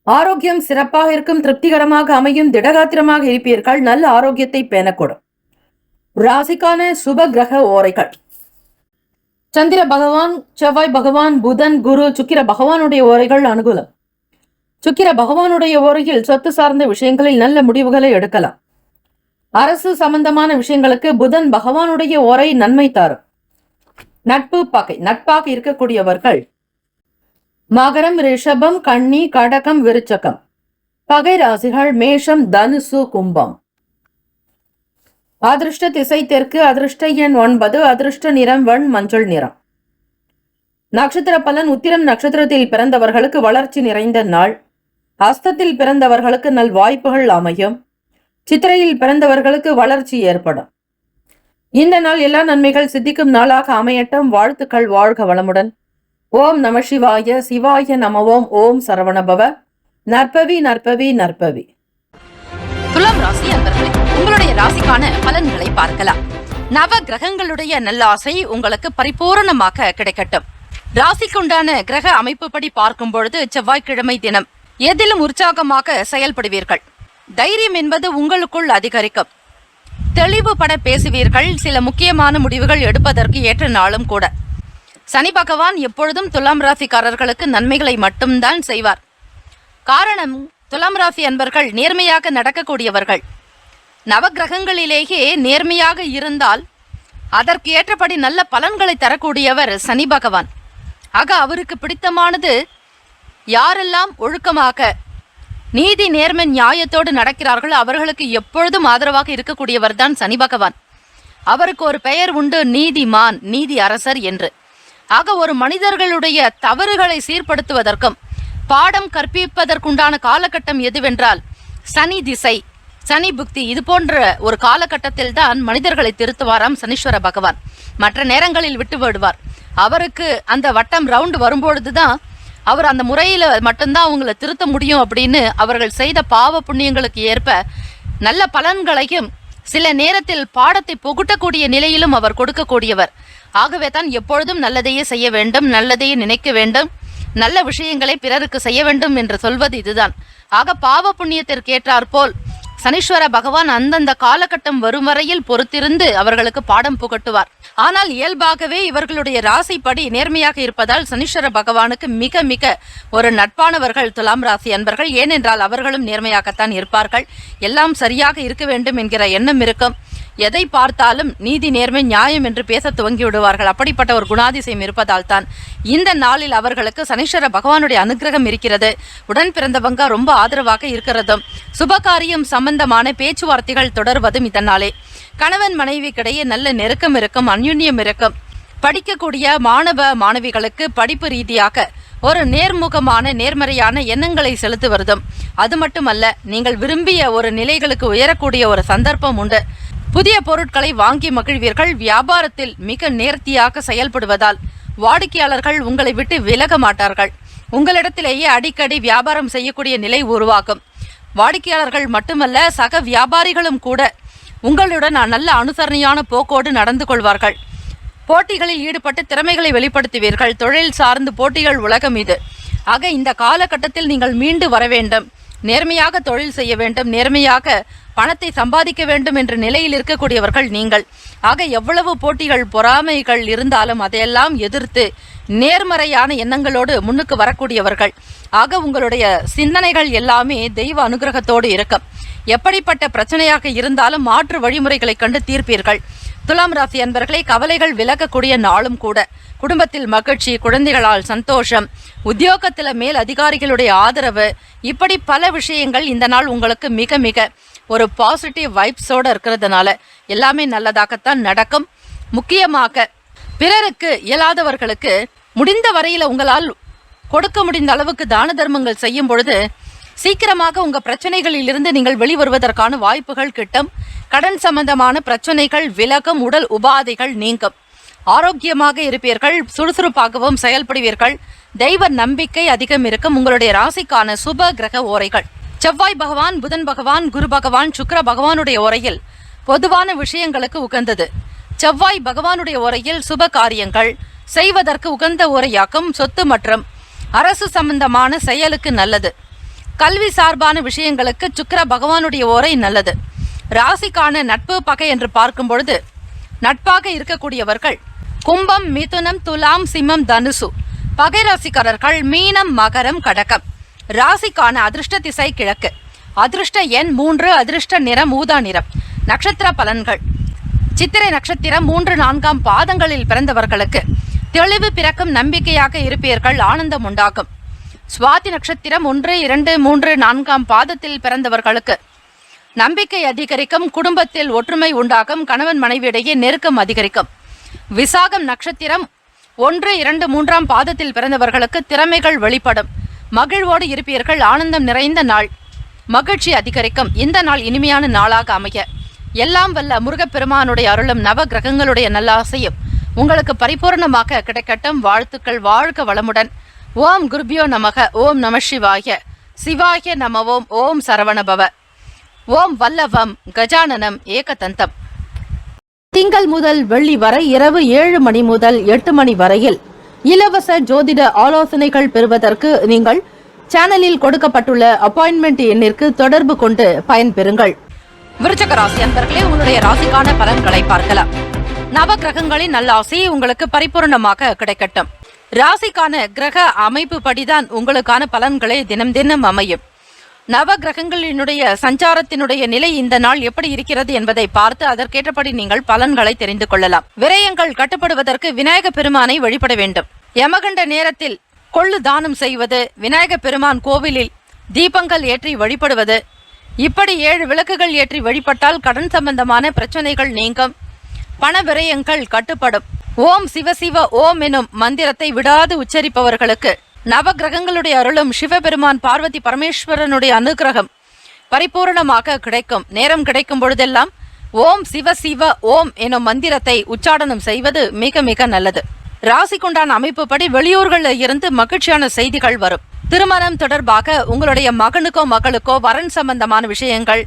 B: ஆரோக்கியம் சிறப்பாக இருக்கும். திருப்திகரமாக அமையும். திடகாத்திரமாக இருப்பீர்கள். நல்ல ஆரோக்கியத்தை பேணக்கூடும். ராசிக்கான சுப கிரக ஓரைகள். சந்திர பகவான், செவ்வாய் பகவான், புதன், குரு, சுக்கிர பகவானுடைய ஓரைகள் அனுகூலம். சுக்கிர பகவானுடைய ஓரையில் சொத்து சார்ந்த விஷயங்களில் நல்ல முடிவுகளை எடுக்கலாம். அரசு சம்பந்தமான விஷயங்களுக்கு புதன் பகவானுடைய ஓரை நன்மை தரும். நட்பு பகை. நட்பாக இருக்கக்கூடியவர்கள் மகரம், ரிஷபம், கன்னி, கடகம், விருச்சகம். பகை ராசிகள் மேஷம், தனுசு, கும்பம். அதிர்ஷ்ட திசை தெற்கு. அதிர்ஷ்ட எண் 9. அதிர்ஷ்ட நிறம் மஞ்சள் நிறம். நட்சத்திர பலன். உத்திரம் நட்சத்திரத்தில் பிறந்தவர்களுக்கு வளர்ச்சி நிறைந்த நாள். ஹஸ்தத்தில் பிறந்தவர்களுக்கு நல் வாய்ப்புகள் அமையும். சித்திரையில் பிறந்தவர்களுக்கு வளர்ச்சி ஏற்படும். இந்த நாள் எல்லா நன்மைகள் சித்திக்கும் நாளாக அமையட்டும். வாழ்த்துக்கள். வாழ்க வளமுடன். ஓம் நம சிவாய. சிவாய நம ஓம். ஓம் சரவணபவ. நற்பவி நற்பவி நற்பவி.
A: துலாம் ராசி அன்பர்களே, உங்களுடைய ராசிக்கான பலன்களை பார்க்கலாம். நவ கிரகங்களுடைய நல்லாசை உங்களுக்கு பரிபூரணமாக கிடைக்கட்டும். ராசிக்குண்டான கிரக அமைப்புப்படி பார்க்கும் பொழுது செவ்வாய்க்கிழமை தினம் எதிலும் உற்சாகமாக செயல்படுவீர்கள். தைரியம் என்பது உங்களுக்குள் அதிகரிக்கும். தெளிவுபட பேசுவீர்கள். சில முக்கியமான முடிவுகள் எடுப்பதற்கு ஏற்ற நாளும் கூட. சனி பகவான் எப்பொழுதும் துலாம் ராசிக்காரர்களுக்கு நன்மைகளை மட்டும்தான் செய்வார். காரணம், துலாம் ராசி அன்பர்கள் நேர்மையாக நடக்கக்கூடியவர்கள். நவகிரகங்களிலேயே நேர்மையாக இருந்தால் அதற்கு ஏற்றபடி நல்ல பலன்களை தரக்கூடியவர் சனி பகவான். ஆக அவருக்கு பிடித்தமானது யாரெல்லாம் ஒழுக்கமாக நீதி நேர்மை நியாயத்தோடு நடக்கிறார்களோ அவர்களுக்கு எப்பொழுதும் ஆதரவாக இருக்கக்கூடியவர் தான் சனி பகவான். அவருக்கு ஒரு பெயர் உண்டு, நீதிமான், நீதி அரசர் என்று. ஆக ஒரு மனிதர்களுடைய தவறுகளை சீர்படுத்துவதற்கும் பாடம் கற்பிப்பதற்குண்டான காலகட்டம் எதுவென்றால் சனி திசை, சனி புக்தி. இது போன்ற ஒரு காலகட்டத்தில் தான் மனிதர்களை திருத்துவாராம் சனீஸ்வர பகவான். மற்ற நேரங்களில் விட்டு விடுவார். அவருக்கு அந்த வட்டம் ரவுண்டு வரும்பொழுதுதான் அவர் அந்த முறையில் மட்டும்தான் அவங்களை திருத்த முடியும் அப்படின்னு அவர்கள் செய்த பாவ புண்ணியங்களுக்கு ஏற்ப நல்ல பலன்களையும் சில நேரத்தில் பாடத்தை புகுட்டக்கூடிய நிலையிலும் அவர் கொடுக்கக்கூடியவர். ஆகவே தான் எப்பொழுதும் நல்லதையே செய்ய வேண்டும், நல்லதையே நினைக்க வேண்டும், நல்ல விஷயங்களை பிறருக்கு செய்ய வேண்டும் என்று சொல்வது இதுதான். ஆக பாவ புண்ணியத்திற்கு ஏற்றாற்போல் சனீஸ்வர பகவான் அந்தந்த காலகட்டம் வரும் வரையில் பொறுத்திருந்து அவர்களுக்கு பாடம் புகட்டுவார். ஆனால் இயல்பாகவே இவர்களுடைய ராசிப்படி நேர்மையாக இருப்பதால் சனீஸ்வர பகவானுக்கு மிக மிக ஒரு நட்பானவர்கள் துலாம் ராசி அன்பர்கள். ஏனென்றால் அவர்களும் நேர்மையாகத்தான் இருப்பார்கள். எல்லாம் சரியாக இருக்க வேண்டும் என்கிற எண்ணம் இருக்கும். எதை பார்த்தாலும் நீதி நேர்மை நியாயம் என்று பேச துவங்கி விடுவார்கள். அப்படிப்பட்ட ஒரு குணாதிசயம் இருப்பதால் தான் இந்த நாளில் அவர்களுக்கு சனீஸ்வர பகவானுடைய அனுகிரகம் இருக்கிறது. உடன் பிறந்தவங்க ரொம்ப ஆதரவாக இருக்கிறதும் சுபகாரியம் சம்பந்தமான பேச்சுவார்த்தைகள் தொடர்வதும் இதனாலே கணவன் மனைவிக்கிடையே நல்ல நெருக்கம் இருக்கும், அந்யுன்யம் இருக்கும். படிக்கக்கூடிய மாணவ மாணவிகளுக்கு படிப்பு ரீதியாக ஒரு நேர்முகமான நேர்மறையான எண்ணங்களை செலுத்துவதும், அது மட்டுமல்ல நீங்கள் விரும்பிய ஒரு நிலைகளுக்கு உயரக்கூடிய ஒரு சந்தர்ப்பம் உண்டு. புதிய பொருட்களை வாங்கி மகிழ்வீர்கள். வியாபாரத்தில் மிக நேர்த்தியாக செயல்படுவதால் வாடிக்கையாளர்கள் உங்களை விட்டு விலக மாட்டார்கள். உங்களிடத்திலேயே அடிக்கடி வியாபாரம் செய்யக்கூடிய நிலை உருவாகும். வாடிக்கையாளர்கள் மட்டுமல்ல, சக வியாபாரிகளும் கூட உங்களுடன் நல்ல அனுசரணையான போக்கோடு நடந்து கொள்வார்கள். போட்டிகளில் ஈடுபட்டு திறமைகளை வெளிப்படுத்துவீர்கள். தொழில் சார்ந்து போட்டிகள் உலகம் இது. ஆக இந்த காலகட்டத்தில் நீங்கள் மீண்டு வர வேண்டும். நேர்மையாக தொழில் செய்ய வேண்டும், நேர்மையாக பணத்தை சம்பாதிக்க வேண்டும் என்ற நிலையில் இருக்கக்கூடியவர்கள் நீங்கள். ஆக எவ்வளவு போட்டிகள் பொறாமைகள் இருந்தாலும் அதையெல்லாம் எதிர்த்து நேர்மறையான எண்ணங்களோடு முன்னுக்கு வரக்கூடியவர்கள். ஆக உங்களுடைய சிந்தனைகள் எல்லாமே தெய்வ அனுகிரகத்தோடு இருக்கும். எப்படிப்பட்ட பிரச்சனையாக இருந்தாலும் மாற்று வழிமுறைகளை கண்டு தீர்ப்பீர்கள். துலாம் ராசி அன்பர்களை, கவலைகள் விலகக்கூடிய நாளும் கூட. குடும்பத்தில் மகிழ்ச்சி, குழந்தைகளால் சந்தோஷம், உத்தியோகத்தில் மேல் அதிகாரிகளுடைய ஆதரவு, இப்படி பல விஷயங்கள் இந்த நாள் உங்களுக்கு மிக மிக ஒரு பாசிட்டிவ் வைப்ஸோடு இருக்கிறதுனால எல்லாமே நல்லதாகத்தான் நடக்கும். முக்கியமாக பிறருக்கு இயலாதவர்களுக்கு முடிந்த வரையில் உங்களால் கொடுக்க முடிந்த அளவுக்கு தான தர்மங்கள் செய்யும் பொழுது சீக்கிரமாக உங்க பிரச்சனைகளில் இருந்து நீங்கள் வெளிவருவதற்கான வாய்ப்புகள் கிட்டும். கடன் சம்பந்தமான பிரச்சனைகள் விலகும், உடல் உபாதைகள் நீங்கும், ஆரோக்கியமாக இருப்பீர்கள், சுறுசுறுப்பாகவும் செயல்படுவீர்கள். தெய்வ நம்பிக்கை அதிகம் இருக்கும். உங்களுடைய ராசிக்கான சுப கிரக ஓரைகள்: செவ்வாய் பகவான், புதன் பகவான், குரு பகவான், சுக்கிர பகவானுடைய ஓரையில் பொதுவான விஷயங்களுக்கு உகந்தது. செவ்வாய் பகவானுடைய ஓரையில் சுப காரியங்கள் செய்வதற்கு உகந்த ஓரையாக்கும். சொத்து மற்றும் அரசு சம்பந்தமான செயலுக்கு நல்லது. கல்வி சார்பான விஷயங்களுக்கு சுக்கிர பகவானுடைய ஓரை நல்லது. ராசிக்கான நட்பு பகை என்று பார்க்கும் பொழுது நட்பாக இருக்கக்கூடியவர்கள் கும்பம், மிதுனம், துலாம், சிம்மம், தனுசு. பகை ராசிக்காரர்கள் மீனம், மகரம், கடகம். ராசிக்கான அதிர்ஷ்ட திசை கிழக்கு. அதிர்ஷ்ட எண் 3. அதிர்ஷ்ட நிறம் ஊதா நிறம். நட்சத்திர பலன்கள்: சித்திரை நட்சத்திரம் 3, 4 பாதங்களில் பிறந்தவர்களுக்கு தெளிவு பிறக்கும், நம்பிக்கையாக இருப்பீர்கள், ஆனந்தம் உண்டாகும். சுவாதி நட்சத்திரம் 1, 2, 3, 4 பாதத்தில் பிறந்தவர்களுக்கு நம்பிக்கை அதிகரிக்கும், குடும்பத்தில் ஒற்றுமை உண்டாகும், கணவன் மனைவியிடையே நெருக்கம் அதிகரிக்கும். விசாகம் நட்சத்திரம் 1, 2, 3 பாதத்தில் பிறந்தவர்களுக்கு திறமைகள் வெளிப்படும், மகிழ்வோடு இருப்பீர்கள், ஆனந்தம் நிறைந்த நாள், மகிழ்ச்சி அதிகரிக்கும். இந்த நாள் இனிமையான நாளாக அமைய எல்லாம் வல்ல முருகப்பெருமானுடைய அருளும் நவ கிரகங்களுடைய நல்லாசையும் உங்களுக்கு பரிபூர்ணமாக கிடைக்கட்டும். வாழ்த்துக்கள். வாழ்க வளமுடன். ஓம் குருபியோ நமக. ஓம் நம சிவாய. சிவாய நமவோம். ஓம் சரவணபவ. ஓம் வல்லவம் கஜானனம் ஏகதந்தம். திங்கள் முதல் வெள்ளி வரை இரவு 7 மணி முதல் 8 மணி வரையில் இலவச ஜோதிட ஆலோசனைகள் பெறுவதற்கு நீங்கள் சேனலில் கொடுக்கப்பட்டுள்ள அப்பாயின்மெண்ட் எண்ணிற்கு தொடர்பு கொண்டு பயன்பெறுங்கள். விருச்சக ராசி அன்பர்களே, உங்களுடைய ராசிக்கான பலன்களை பார்க்கலாம். நவ கிரகங்களின் நல்லாசி உங்களுக்கு பரிபூர்ணமாக கிடைக்கட்டும். ராசிக்கான கிரக அமைப்பு படிதான் உங்களுக்கான பலன்களை தினம் தினம் அமையும். நவ கிரகங்களினுடைய சஞ்சாரத்தினுடைய நிலை இந்த நாள் எப்படி இருக்கிறது என்பதை பார்த்து அதற்கேற்றபடி நீங்கள் பலன்களை தெரிந்து கொள்ளலாம். விரயங்கள் கட்டுப்படுவதற்கு விநாயக பெருமானை வழிபட வேண்டும். யமகண்ட நேரத்தில் கொள்ளு தானம் செய்வது, விநாயக பெருமான் கோவிலில் தீபங்கள் ஏற்றி வழிபடுவது, இப்படி 7 விளக்குகள் ஏற்றி வழிபட்டால் கடன் சம்பந்தமான பிரச்சனைகள் நீங்கும், பண விரயங்கள் கட்டுப்படும். ஓம் சிவசிவ ஓம் எனும் மந்திரத்தை விடாது உச்சரிப்பவர்களுக்கு நவ கிரகங்களுடைய அருளும் சிவபெருமான் பார்வதி பரமேஸ்வரனுடைய அனுகிரகம் பரிபூர்ணமாக கிடைக்கும். நேரம் கிடைக்கும் பொழுதெல்லாம் ஓம் சிவசிவ ஓம் எனும் மந்திரத்தை உச்சாடனம் செய்வது மிக மிக நல்லது. ராசிக்குண்டான அமைப்புப்படி வெளியூர்களில் இருந்து மகிழ்ச்சியான செய்திகள் வரும். திருமணம் தொடர்பாக உங்களுடைய மகனுக்கோ மகளுக்கோ வரன் சம்பந்தமான விஷயங்கள்,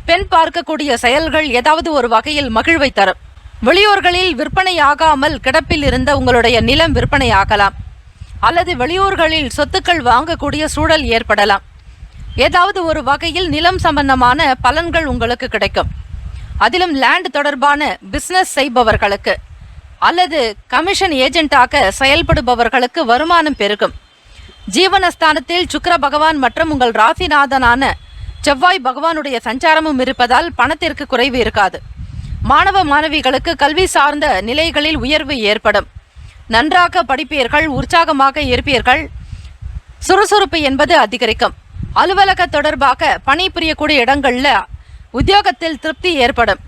A: பெண் பார்க்கக்கூடிய செயல்கள் ஏதாவது ஒரு வகையில் மகிழ்வை தரும். வெளியூர்களில் விற்பனையாகாமல் கிடப்பில் இருந்த உங்களுடைய நிலம் விற்பனையாகலாம், அல்லது வெளியூர்களில் சொத்துக்கள் வாங்கக்கூடிய சூழல் ஏற்படலாம். ஏதாவது ஒரு வகையில் நிலம் சம்பந்தமான பலன்கள் உங்களுக்கு கிடைக்கும். அதிலும் லேண்ட் தொடர்பான பிசினஸ் செய்பவர்களுக்கு அல்லது கமிஷன் ஏஜென்ட்டாக செயல்படுபவர்களுக்கு வருமானம் பெருகும். ஜீவனஸ்தானத்தில் சுக்கிர பகவான் மற்றும் உங்கள் ராசிநாதனான செவ்வாய் பகவானுடைய சஞ்சாரமும் இருப்பதால் பணத்திற்கு குறைவு இருக்காது. மாணவ மாணவிகளுக்கு கல்வி சார்ந்த நிலைகளில் உயர்வு ஏற்படும். நன்றாக படிப்பீர்கள், உற்சாகமாக இருப்பீர்கள், சுறுசுறுப்பு என்பது அதிகரிக்கும். அலுவலக தொடர்பாக பணிபுரியக்கூடிய இடங்கள்ல உத்தியோகத்தில் திருப்தி ஏற்படும்.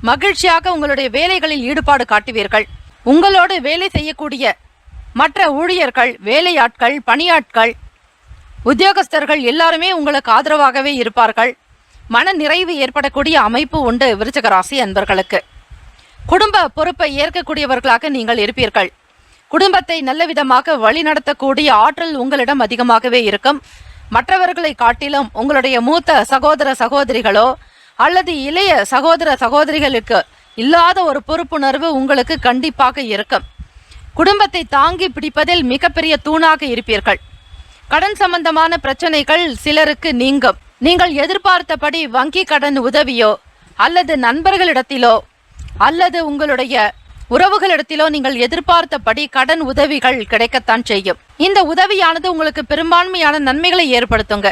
A: மகிழ்ச்சியாக உங்களுடைய வேலைகளில் ஈடுபாடு காட்டுவீர்கள். உங்களோடு வேலை செய்யக்கூடிய மற்ற ஊழியர்கள், வேலையாட்கள், பணியாட்கள், உத்தியோகஸ்தர்கள் எல்லாருமே உங்களுக்கு ஆதரவாகவே இருப்பார்கள். மன நிறைவு ஏற்படக்கூடிய அமைப்பு உண்டு. விருச்சிக ராசி அன்பர்களுக்கு குடும்ப பொறுப்பை ஏற்கக்கூடியவர்களாக நீங்கள் இருப்பீர்கள். குடும்பத்தை நல்ல விதமாக வழிநடத்தக்கூடிய ஆற்றல் உங்களிடம் அதிகமாகவே இருக்கும். மற்றவர்களை காட்டிலும் உங்களுடைய மூத்த சகோதர சகோதரிகளோ அல்லது இளைய சகோதர சகோதரிகளுக்கு இல்லாத ஒரு பொறுப்புணர்வு உங்களுக்கு கண்டிப்பாக இருக்கும். குடும்பத்தை தாங்கி பிடிப்பதில் மிகப்பெரிய தூணாக இருப்பீர்கள். கடன் சம்பந்தமான பிரச்சனைகள் சிலருக்கு நீங்கும். நீங்கள் எதிர்பார்த்தபடி வங்கி கடன் உதவியோ அல்லது நண்பர்களிடத்திலோ அல்லது உங்களுடைய உறவுகளிடத்திலோ நீங்கள் எதிர்பார்த்தபடி கடன் உதவிகள் கிடைக்கத்தான் செய்யும். இந்த உதவியானது உங்களுக்கு பெரும்பான்மையான நன்மைகளை ஏற்படுத்துங்க.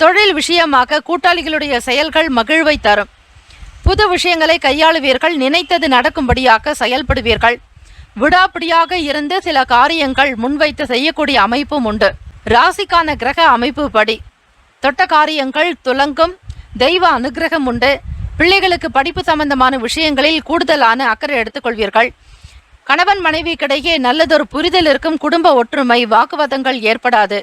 A: தொழில் விஷயமாக கூட்டாளிகளுடைய செயல்கள் மகிழ்வை தரும். புது விஷயங்களை கையாளுவீர்கள். நினைத்தது நடக்கும்படியாக செயல்படுவீர்கள். விடாப்பிடியாக இருந்து சில காரியங்கள் முன்வைத்து செய்யக்கூடிய அமைப்பும் உண்டு. ராசிக்கான கிரக அமைப்பு படி தொட்ட காரியங்கள் துலங்கும். தெய்வ அனுகிரகம் உண்டு. பிள்ளைகளுக்கு படிப்பு சம்பந்தமான விஷயங்களில் கூடுதலான அக்கறை எடுத்துக்கொள்வீர்கள். கணவன் மனைவிக்கிடையே நல்லதொரு புரிதல் இருக்கும். குடும்ப ஒற்றுமை, வாக்குவாதங்கள் ஏற்படாது.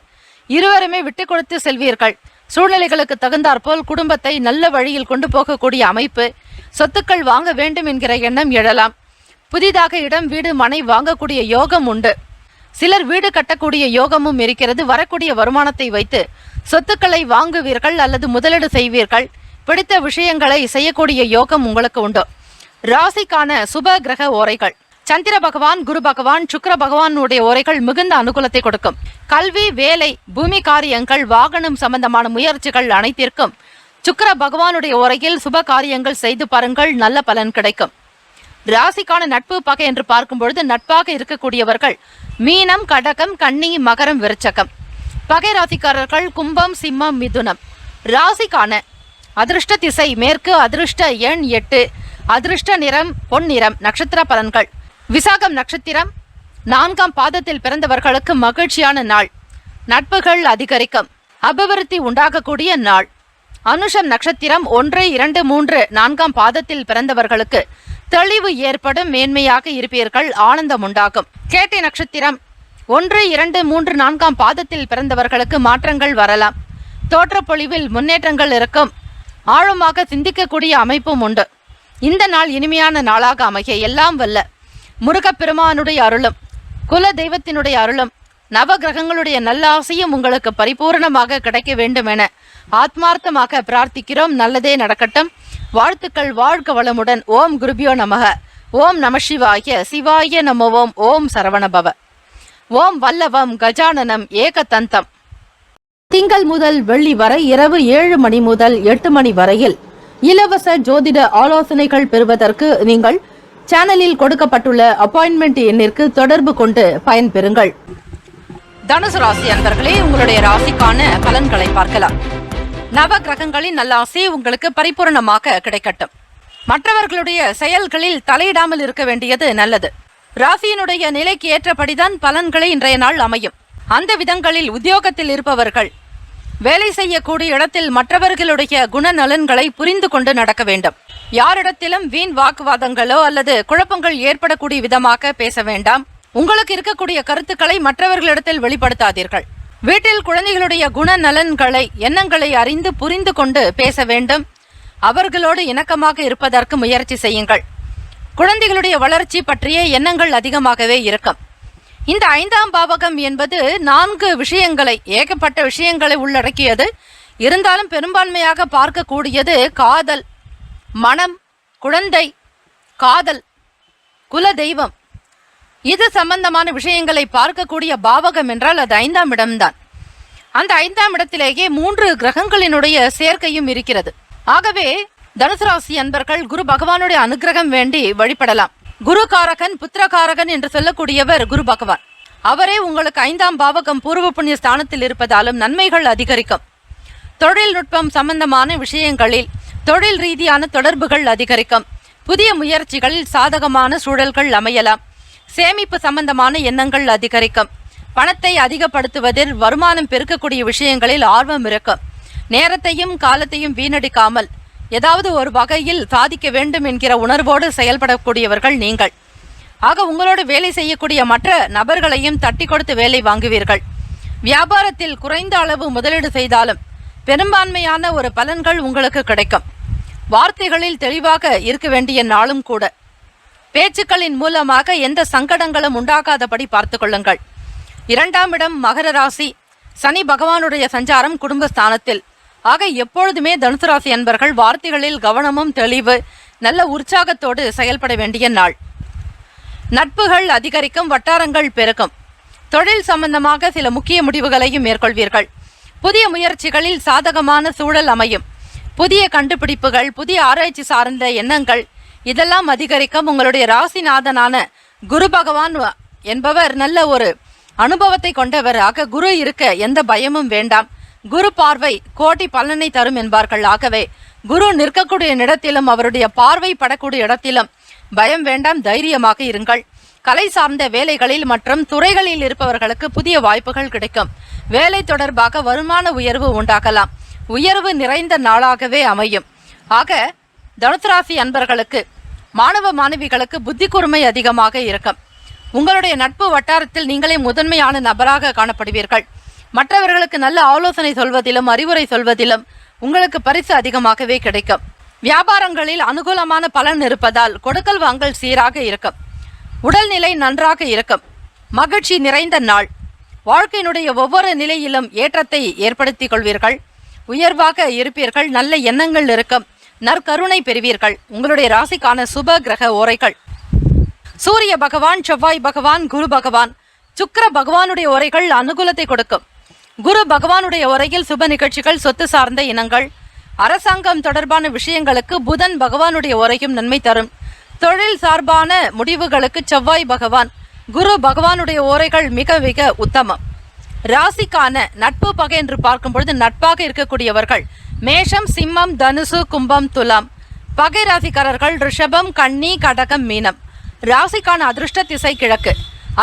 A: இருவருமே விட்டு கொடுத்து செல்வீர்கள். சூழ்நிலைகளுக்கு தகுந்தாற்போல் குடும்பத்தை நல்ல வழியில் கொண்டு போகக்கூடிய அமைப்பு. சொத்துக்கள் வாங்க வேண்டும் என்கிற எண்ணம் எழலாம். புதிதாக இடம், வீடு, மனை வாங்கக்கூடிய யோகம் உண்டு. சிலர் வீடு கட்டக்கூடிய யோகமும் இருக்கிறது. வரக்கூடிய வருமானத்தை வைத்து சொத்துக்களை வாங்குவீர்கள் அல்லது முதலீடு செய்வீர்கள். பிடித்த விஷயங்களை செய்யக்கூடிய யோகம் உங்களுக்கு உண்டு. ராசிக்கான சுப கிரக ஓரைகள் சந்திர பகவான், குரு பகவான், சுக்கிர பகவானுடைய ஓரைகள் மிகுந்த அனுகூலத்தை கொடுக்கும். கல்வி, வேலை, பூமி காரியங்கள், வாகனம் சம்பந்தமான முயற்சிகள் அனைத்திற்கும் சுக்கிர பகவானுடைய ஓரையில் சுப காரியங்கள் செய்து பாருங்கள், நல்ல பலன் கிடைக்கும். ராசிக்கான நட்பு பகை என்று பார்க்கும் பொழுது நட்பாக இருக்கக்கூடியவர்கள் மீனம், கடகம், கன்னி, மகரம், விருச்சகம். பகை ராசிக்காரர்கள் கும்பம், சிம்மம், மிதுனம். ராசிக்கான அதிர்ஷ்ட திசை மேற்கு, அதிர்ஷ்ட எண் 8, அதிர்ஷ்ட நிறம் பொன்னிறம். நட்சத்திர பலன்கள் விசாகம் நட்சத்திரம் 4ஆம் பாதத்தில் பிறந்தவர்களுக்கு மகிழ்ச்சியான நாள். நட்புகள் அதிகரிக்கும். அபிவிருத்தி உண்டாகக்கூடிய நாள். அனுஷம் நட்சத்திரம் 1, 2, 3, 4ஆம் பாதத்தில் பிறந்தவர்களுக்கு தெளிவு ஏற்படும். மேன்மையாக இருப்பீர்கள். ஆனந்தம் உண்டாகும். கேட்டை நட்சத்திரம் 1, 2, 3, 4ஆம் பாதத்தில் பிறந்தவர்களுக்கு மாற்றங்கள் வரலாம். தோற்றப்பொழிவில் முன்னேற்றங்கள் இருக்கும். ஆழமாக சிந்திக்கக்கூடிய அமைப்பும் உண்டு. இந்த நாள் இனிமையான நாளாக அமைய எல்லாம் வல்ல முருகப்பெருமானுடைய அருளும் குல தெய்வத்தினுடைய அருளும் நவ கிரகங்களுடைய நல்லாசையும் உங்களுக்கு பரிபூரணமாக கிடைக்க வேண்டும் என ஆத்மார்த்தமாக பிரார்த்திக்கிறோம். நல்லதே நடக்கட்டும். வாழ்த்துக்கள். வாழ்க வளமுடன். ஓம் குருபியோ நமக. ஓம் நம சிவாய. சிவாய நம. ஓம் சரவணபவ. ஓம் வல்லவம் கஜானனம் ஏகதந்தம். திங்கள் முதல் வெள்ளி வரை இரவு 7 மணி முதல் 8 மணி வரையில் இலவச ஜோதிட ஆலோசனைகள் பெறுவதற்கு நீங்கள் சேனலில் கொடுக்கப்பட்டுள்ள அப்பாயின்மெண்ட் எண்ணிற்கு தொடர்பு கொண்டு பயன்பெறுங்கள். தனுசு ராசி அன்பர்களே, உங்களுடைய ராசிக்கான பலன்களை பார்க்கலாம். நவ கிரகங்களின் நல்லாசை உங்களுக்கு பரிபூர்ணமாக கிடைக்கட்டும். மற்றவர்களுடைய செயல்களில் தலையிடாமல் இருக்க வேண்டியது நல்லது. ராசியினுடைய நிலைக்கு ஏற்றபடிதான் பலன்களை இன்றைய நாள் அமையும். அந்த விதங்களில் உத்தியோகத்தில் இருப்பவர்கள் வேலை செய்யக்கூடிய இடத்தில் மற்றவர்களுடைய குணநலன்களை புரிந்து கொண்டு நடக்க வேண்டும். யாரிடத்திலும் வீண் வாக்குவாதங்களோ அல்லது குழப்பங்கள் ஏற்படக்கூடிய விதமாக பேச வேண்டாம். உங்களுக்கு இருக்கக்கூடிய கருத்துக்களை மற்றவர்களிடத்தில் வெளிப்படுத்தாதீர்கள். வீட்டில் குழந்தைகளுடைய குணநலன்களை எண்ணங்களை அறிந்து புரிந்து கொண்டு பேச வேண்டும். அவர்களோடு இணக்கமாக இருப்பதற்கு முயற்சி செய்யுங்கள். குழந்தைகளுடைய வளர்ச்சி பற்றிய எண்ணங்கள் அதிகமாகவே இருக்கும். இந்த 5ஆம் பாவகம் என்பது 4 விஷயங்களை, ஏகப்பட்ட விஷயங்களை உள்ளடக்கியது. இருந்தாலும் பெரும்பான்மையாக பார்க்கக்கூடியது காதல், மனம், குழந்தை, காதல், குல தெய்வம், இது சம்பந்தமான விஷயங்களை பார்க்கக்கூடிய பாவகம் என்றால் அது 5ஆம் இடம்தான். அந்த 5ஆம் இடத்திலேயே 3 கிரகங்களினுடைய சேர்க்கையும் இருக்கிறது. ஆகவே தனுசு ராசி அன்பர்கள் குரு பகவானுடைய அனுகிரகம் வேண்டி வழிபடலாம். குரு காரகன், புத்திரகாரகன் என்று சொல்லக்கூடியவர் குரு பகவான். அவரே உங்களுக்கு 5ஆம் பாவகம் பூர்வ புண்ணிய ஸ்தானத்தில் இருப்பதாலும் நன்மைகள் அதிகரிக்கும். தொழில்நுட்பம் சம்பந்தமான விஷயங்களில் தொழில் ரீதியான தொடர்புகள் அதிகரிக்கும். புதிய முயற்சிகளில் சாதகமான சூழல்கள் அமையலாம். சேமிப்பு சம்பந்தமான எண்ணங்கள் அதிகரிக்கும். பணத்தை அதிகப்படுத்துவதில், வருமானம் பெருக்கக்கூடிய விஷயங்களில் ஆர்வம் இருக்கும். நேரத்தையும் காலத்தையும் வீணடிக்காமல் ஏதாவது ஒரு வகையில் சாதிக்க வேண்டும் என்கிற உணர்வோடு செயல்படக்கூடியவர்கள் நீங்கள். ஆக உங்களோடு வேலை செய்யக்கூடிய மற்ற நபர்களையும் தட்டி கொடுத்து வேலை வாங்குவீர்கள். வியாபாரத்தில் குறைந்த அளவு முதலீடு செய்தாலும் பெரும்பான்மையான ஒரு பலன்கள் உங்களுக்கு கிடைக்கும். வார்த்தைகளில் தெளிவாக இருக்க வேண்டிய நாளும் கூட. பேச்சுக்களின் மூலமாக எந்த சங்கடங்களும் உண்டாகாதபடி பார்த்து கொள்ளுங்கள். 2ஆம் இடம் மகர ராசி. சனி பகவானுடைய சஞ்சாரம் குடும்பஸ்தானத்தில். ஆக எப்பொழுதுமே தனுசு ராசி அன்பர்கள் வார்த்தைகளில் கவனமும் தெளிவு, நல்ல உற்சாகத்தோடு செயல்பட வேண்டிய நாள். நட்புகள் அதிகரிக்கும், வட்டாரங்கள் பெருக்கும். தொழில் சம்பந்தமாக சில முக்கிய முடிவுகளையும் மேற்கொள்வீர்கள். புதிய முயற்சிகளில் சாதகமான சூழல் அமையும். புதிய கண்டுபிடிப்புகள், புதிய ஆராய்ச்சி சார்ந்த எண்ணங்கள் இதெல்லாம் அதிகரிக்கும். உங்களுடைய ராசிநாதனான குரு பகவான் என்பவர் நல்ல ஒரு அனுபவத்தை கொண்டவர். ஆக குரு இருக்க எந்த பயமும் வேண்டாம். குரு பார்வை கோடி பலனை தரும் என்பார்கள். ஆகவே குரு நிற்கக்கூடிய இடத்திலும் அவருடைய பார்வை படக்கூடிய இடத்திலும் பயம் வேண்டாம், தைரியமாக இருங்கள். கலை சார்ந்த வேலைகளில் மற்றும் துறைகளில் இருப்பவர்களுக்கு புதிய வாய்ப்புகள் கிடைக்கும். வேலை தொடர்பாக வருமான உயர்வு உண்டாகலாம். உயர்வு நிறைந்த நாளாகவே அமையும். ஆக தனுசு ராசி அன்பர்களுக்கு, மாணவ மாணவிகளுக்கு புத்தி கூர்மை அதிகமாக இருக்கும். உங்களுடைய நட்பு வட்டாரத்தில் நீங்களே முதன்மையான நபராக காணப்படுவீர்கள். மற்றவர்களுக்கு நல்ல ஆலோசனை சொல்வதிலும் அறிவுரை சொல்வதிலும் உங்களுக்கு பரிசு அதிகமாகவே கிடைக்கும். வியாபாரங்களில் அனுகூலமான பலன் இருப்பதால் கொடுக்கல் வாங்கல் சீராக இருக்கும். உடல்நிலை நன்றாக இருக்கும். மகிழ்ச்சி நிறைந்த நாள். வாழ்க்கையினுடைய ஒவ்வொரு நிலையிலும் ஏற்றத்தை ஏற்படுத்திக் கொள்வீர்கள். உயர்வாக இருப்பீர்கள். நல்ல எண்ணங்கள் இருக்கும். நற்கருணை பெறுவீர்கள். உங்களுடைய ராசிக்கான சுப கிரக ஓரைகள்: சூரிய பகவான், செவ்வாய் பகவான், குரு பகவான், சுக்கிர பகவானுடைய ஓரைகள் அனுகூலத்தை கொடுக்கும். குரு பகவானுடைய உரையில் சுப நிகழ்ச்சிகள், சொத்து சார்ந்த இனங்கள், அரசாங்கம் தொடர்பான விஷயங்களுக்கு புதன் பகவானுடைய உரையும் நன்மை தரும். தொழில் சார்பான முடிவுகளுக்கு செவ்வாய் பகவான், குரு பகவானுடைய ஓரைகள் மிக மிக உத்தமம். ராசிக்கான நட்பு பகை என்று பார்க்கும் பொழுது நட்பாக இருக்கக்கூடியவர்கள் மேஷம், சிம்மம், தனுசு, கும்பம், துலாம். பகை ராசிக்காரர்கள் ரிஷபம், கன்னி, கடகம், மீனம். ராசிக்கான அதிர்ஷ்ட திசை கிழக்கு.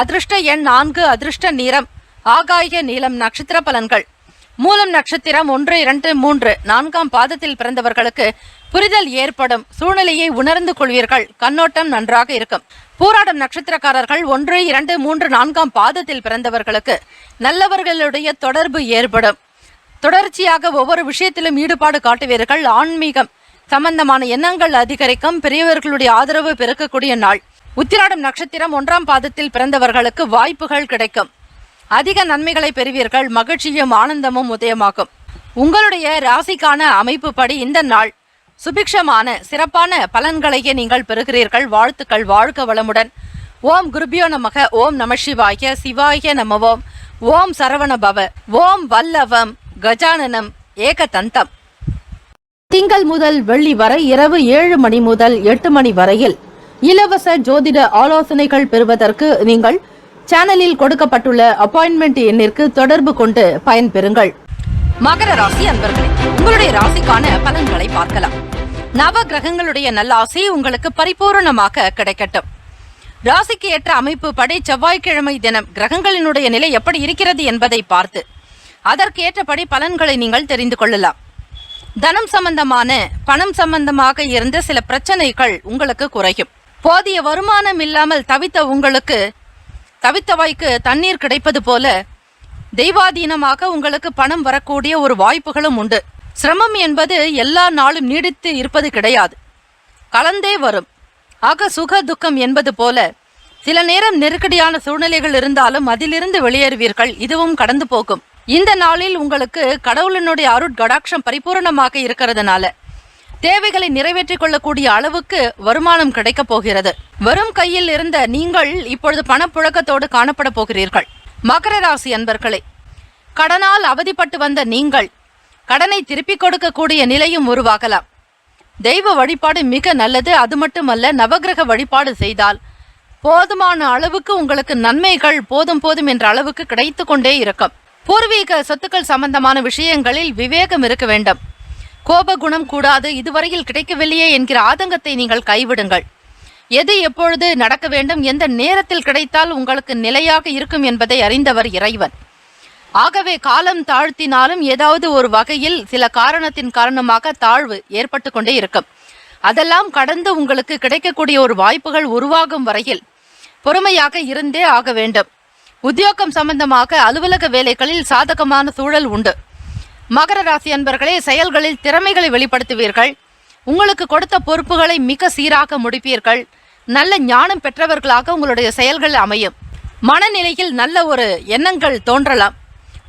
A: அதிர்ஷ்ட எண் 4. அதிர்ஷ்ட நிறம் ஆகாய நீலம். நட்சத்திர பலன்கள்: மூலம் நட்சத்திரம் 1, 2, 3, 4ஆம் பாதத்தில் பிறந்தவர்களுக்கு புரிதல் ஏற்படும். சூழ்நிலையை உணர்ந்து கொள்வீர்கள். கண்ணோட்டம் நன்றாக இருக்கும். பூராடம் நட்சத்திரக்காரர்கள் 1, 2, 3, 4ஆம் பாதத்தில் பிறந்தவர்களுக்கு நல்லவர்களுடைய தொடர்பு ஏற்படும். தொடர்ச்சியாக ஒவ்வொரு விஷயத்திலும் ஈடுபாடு காட்டுவீர்கள். ஆன்மீகம் சம்பந்தமான எண்ணங்கள் அதிகரிக்கும். பெரியவர்களுடைய ஆதரவு பெருக்கக்கூடிய நாள். உத்திராடம் நட்சத்திரம் 1ஆம் பாதத்தில் பிறந்தவர்களுக்கு வாய்ப்புகள் கிடைக்கும். அதிக நன்மைகளை பெறுவீர்கள். மகிழ்ச்சியும் ஆனந்தமும் உதயமாகும். உங்களுடைய ராசிக்கான அமைப்பு படி இந்த நாள் சுபிக்ஷமான சிறப்பான பலன்களையே நீங்கள் பெறுகிறீர்கள். வாழ்த்துக்கள். வாழ்க வளமுடன். ஓம் குருபியோ நமக. ஓம் நம சிவாய. சிவாய நமவோம். ஓம் சரவண பவ. ஓம் வல்லவம் கஜானனம் ஏகதந்தம். திங்கள் முதல் வெள்ளி வரை இரவு 7 மணி முதல் 8 மணி வரையில் இலவச ஜோதிட ஆலோசனைகள் பெறுவதற்கு நீங்கள் சேனலில் கொடுக்கப்பட்டுள்ள அப்பாயின்மெண்ட் எண்ணிற்கு தொடர்பு கொண்டு பயன்பெறுங்கள். மகர ராசி அன்பர்களே, உங்களுடைய ராசிக்கான பலன்களை பார்க்கலாம். நவ கிரகங்களுடைய நல்லாசி உங்களுக்கு பரிபூரணமாக கிடைக்கட்டும். ராசிக்கு ஏற்ற அமைப்பு படி செவ்வாய்க்கிழமை தினம் கிரகங்களினுடைய நிலை எப்படி இருக்கிறது என்பதை பார்த்து அதற்கு ஏற்றபடி பலன்களை நீங்கள் தெரிந்து கொள்ளலாம். தனம் சம்பந்தமான பணம் சம்பந்தமாக இருந்த சில பிரச்சனைகள் உங்களுக்கு குறையும். போதிய வருமானம் இல்லாமல் தவித்த உங்களுக்கு தவித்தவாய்க்கு தண்ணீர் கிடைப்பது போல தெய்வாதீனமாக உங்களுக்கு பணம் வரக்கூடிய ஒரு வாய்ப்புகளும் உண்டு. சிரமம் என்பது எல்லா நாளும் நீடித்து இருப்பது கிடையாது, கலந்தே வரும். ஆக சுக துக்கம் என்பது போல சில நேரம் நெருக்கடியான சூழ்நிலைகள் இருந்தாலும் அதிலிருந்து வெளியேறுவீர்கள். இதுவும் கடந்து போகும். இந்த நாளில் உங்களுக்கு கடவுளினுடைய அருட்கடாட்சம் பரிபூர்ணமாக இருக்கிறதுனால தேவைகளை நிறைவேற்றிக் கொள்ளக்கூடிய அளவுக்கு வருமானம் கிடைக்கப் போகிறது. வரும் கையில் இருந்த நீங்கள் இப்பொழுது பணப்புழக்கத்தோடு காணப்பட போகிறீர்கள். மகர ராசி அன்பர்களே, கடனால் அவதிப்பட்டு வந்த நீங்கள் கடனை திருப்பிக் கொடுக்கக்கூடிய நிலையும் உருவாகலாம். தெய்வ வழிபாடு மிக நல்லது. அது மட்டுமல்ல, நவகிரக வழிபாடு செய்தால் போதுமான அளவுக்கு உங்களுக்கு நன்மைகள் போதும் போதும் என்ற அளவுக்கு கிடைத்து கொண்டே இருக்கும். பூர்வீக சொத்துக்கள் சம்பந்தமான விஷயங்களில் விவேகம் இருக்க வேண்டும். கோப குணம் கூடாது. இதுவரையில் கிடைக்கவில்லையே என்கிற ஆதங்கத்தை நீங்கள் கைவிடுங்கள். எது எப்பொழுது நடக்க வேண்டும், எந்த நேரத்தில் கிடைத்தால் உங்களுக்கு நிலையாக இருக்கும் என்பதை அறிந்தவர் இறைவன். ஆகவே காலம் தாழ்த்தினாலும் ஏதாவது ஒரு வகையில் சில காரணத்தின் காரணமாக தாழ்வு ஏற்பட்டு கொண்டே இருக்கும். அதெல்லாம் கடந்து உங்களுக்கு கிடைக்கக்கூடிய ஒரு வாய்ப்புகள் உருவாகும் வரையில் பொறுமையாக இருந்தே ஆக வேண்டும். உத்தியோகம் சம்பந்தமாக அலுவலக வேலைகளில் சாதகமான சூழல் உண்டு. மகர ராசி அன்பர்களே, செயல்களில் திறமைகளை வெளிப்படுத்துவீர்கள். உங்களுக்கு கொடுத்த பொறுப்புகளை மிக சீராக முடிப்பீர்கள். நல்ல ஞானம் பெற்றவர்களாக உங்களுடைய செயல்கள் அமையும். மனநிலையில் நல்ல ஒரு எண்ணங்கள் தோன்றலாம்.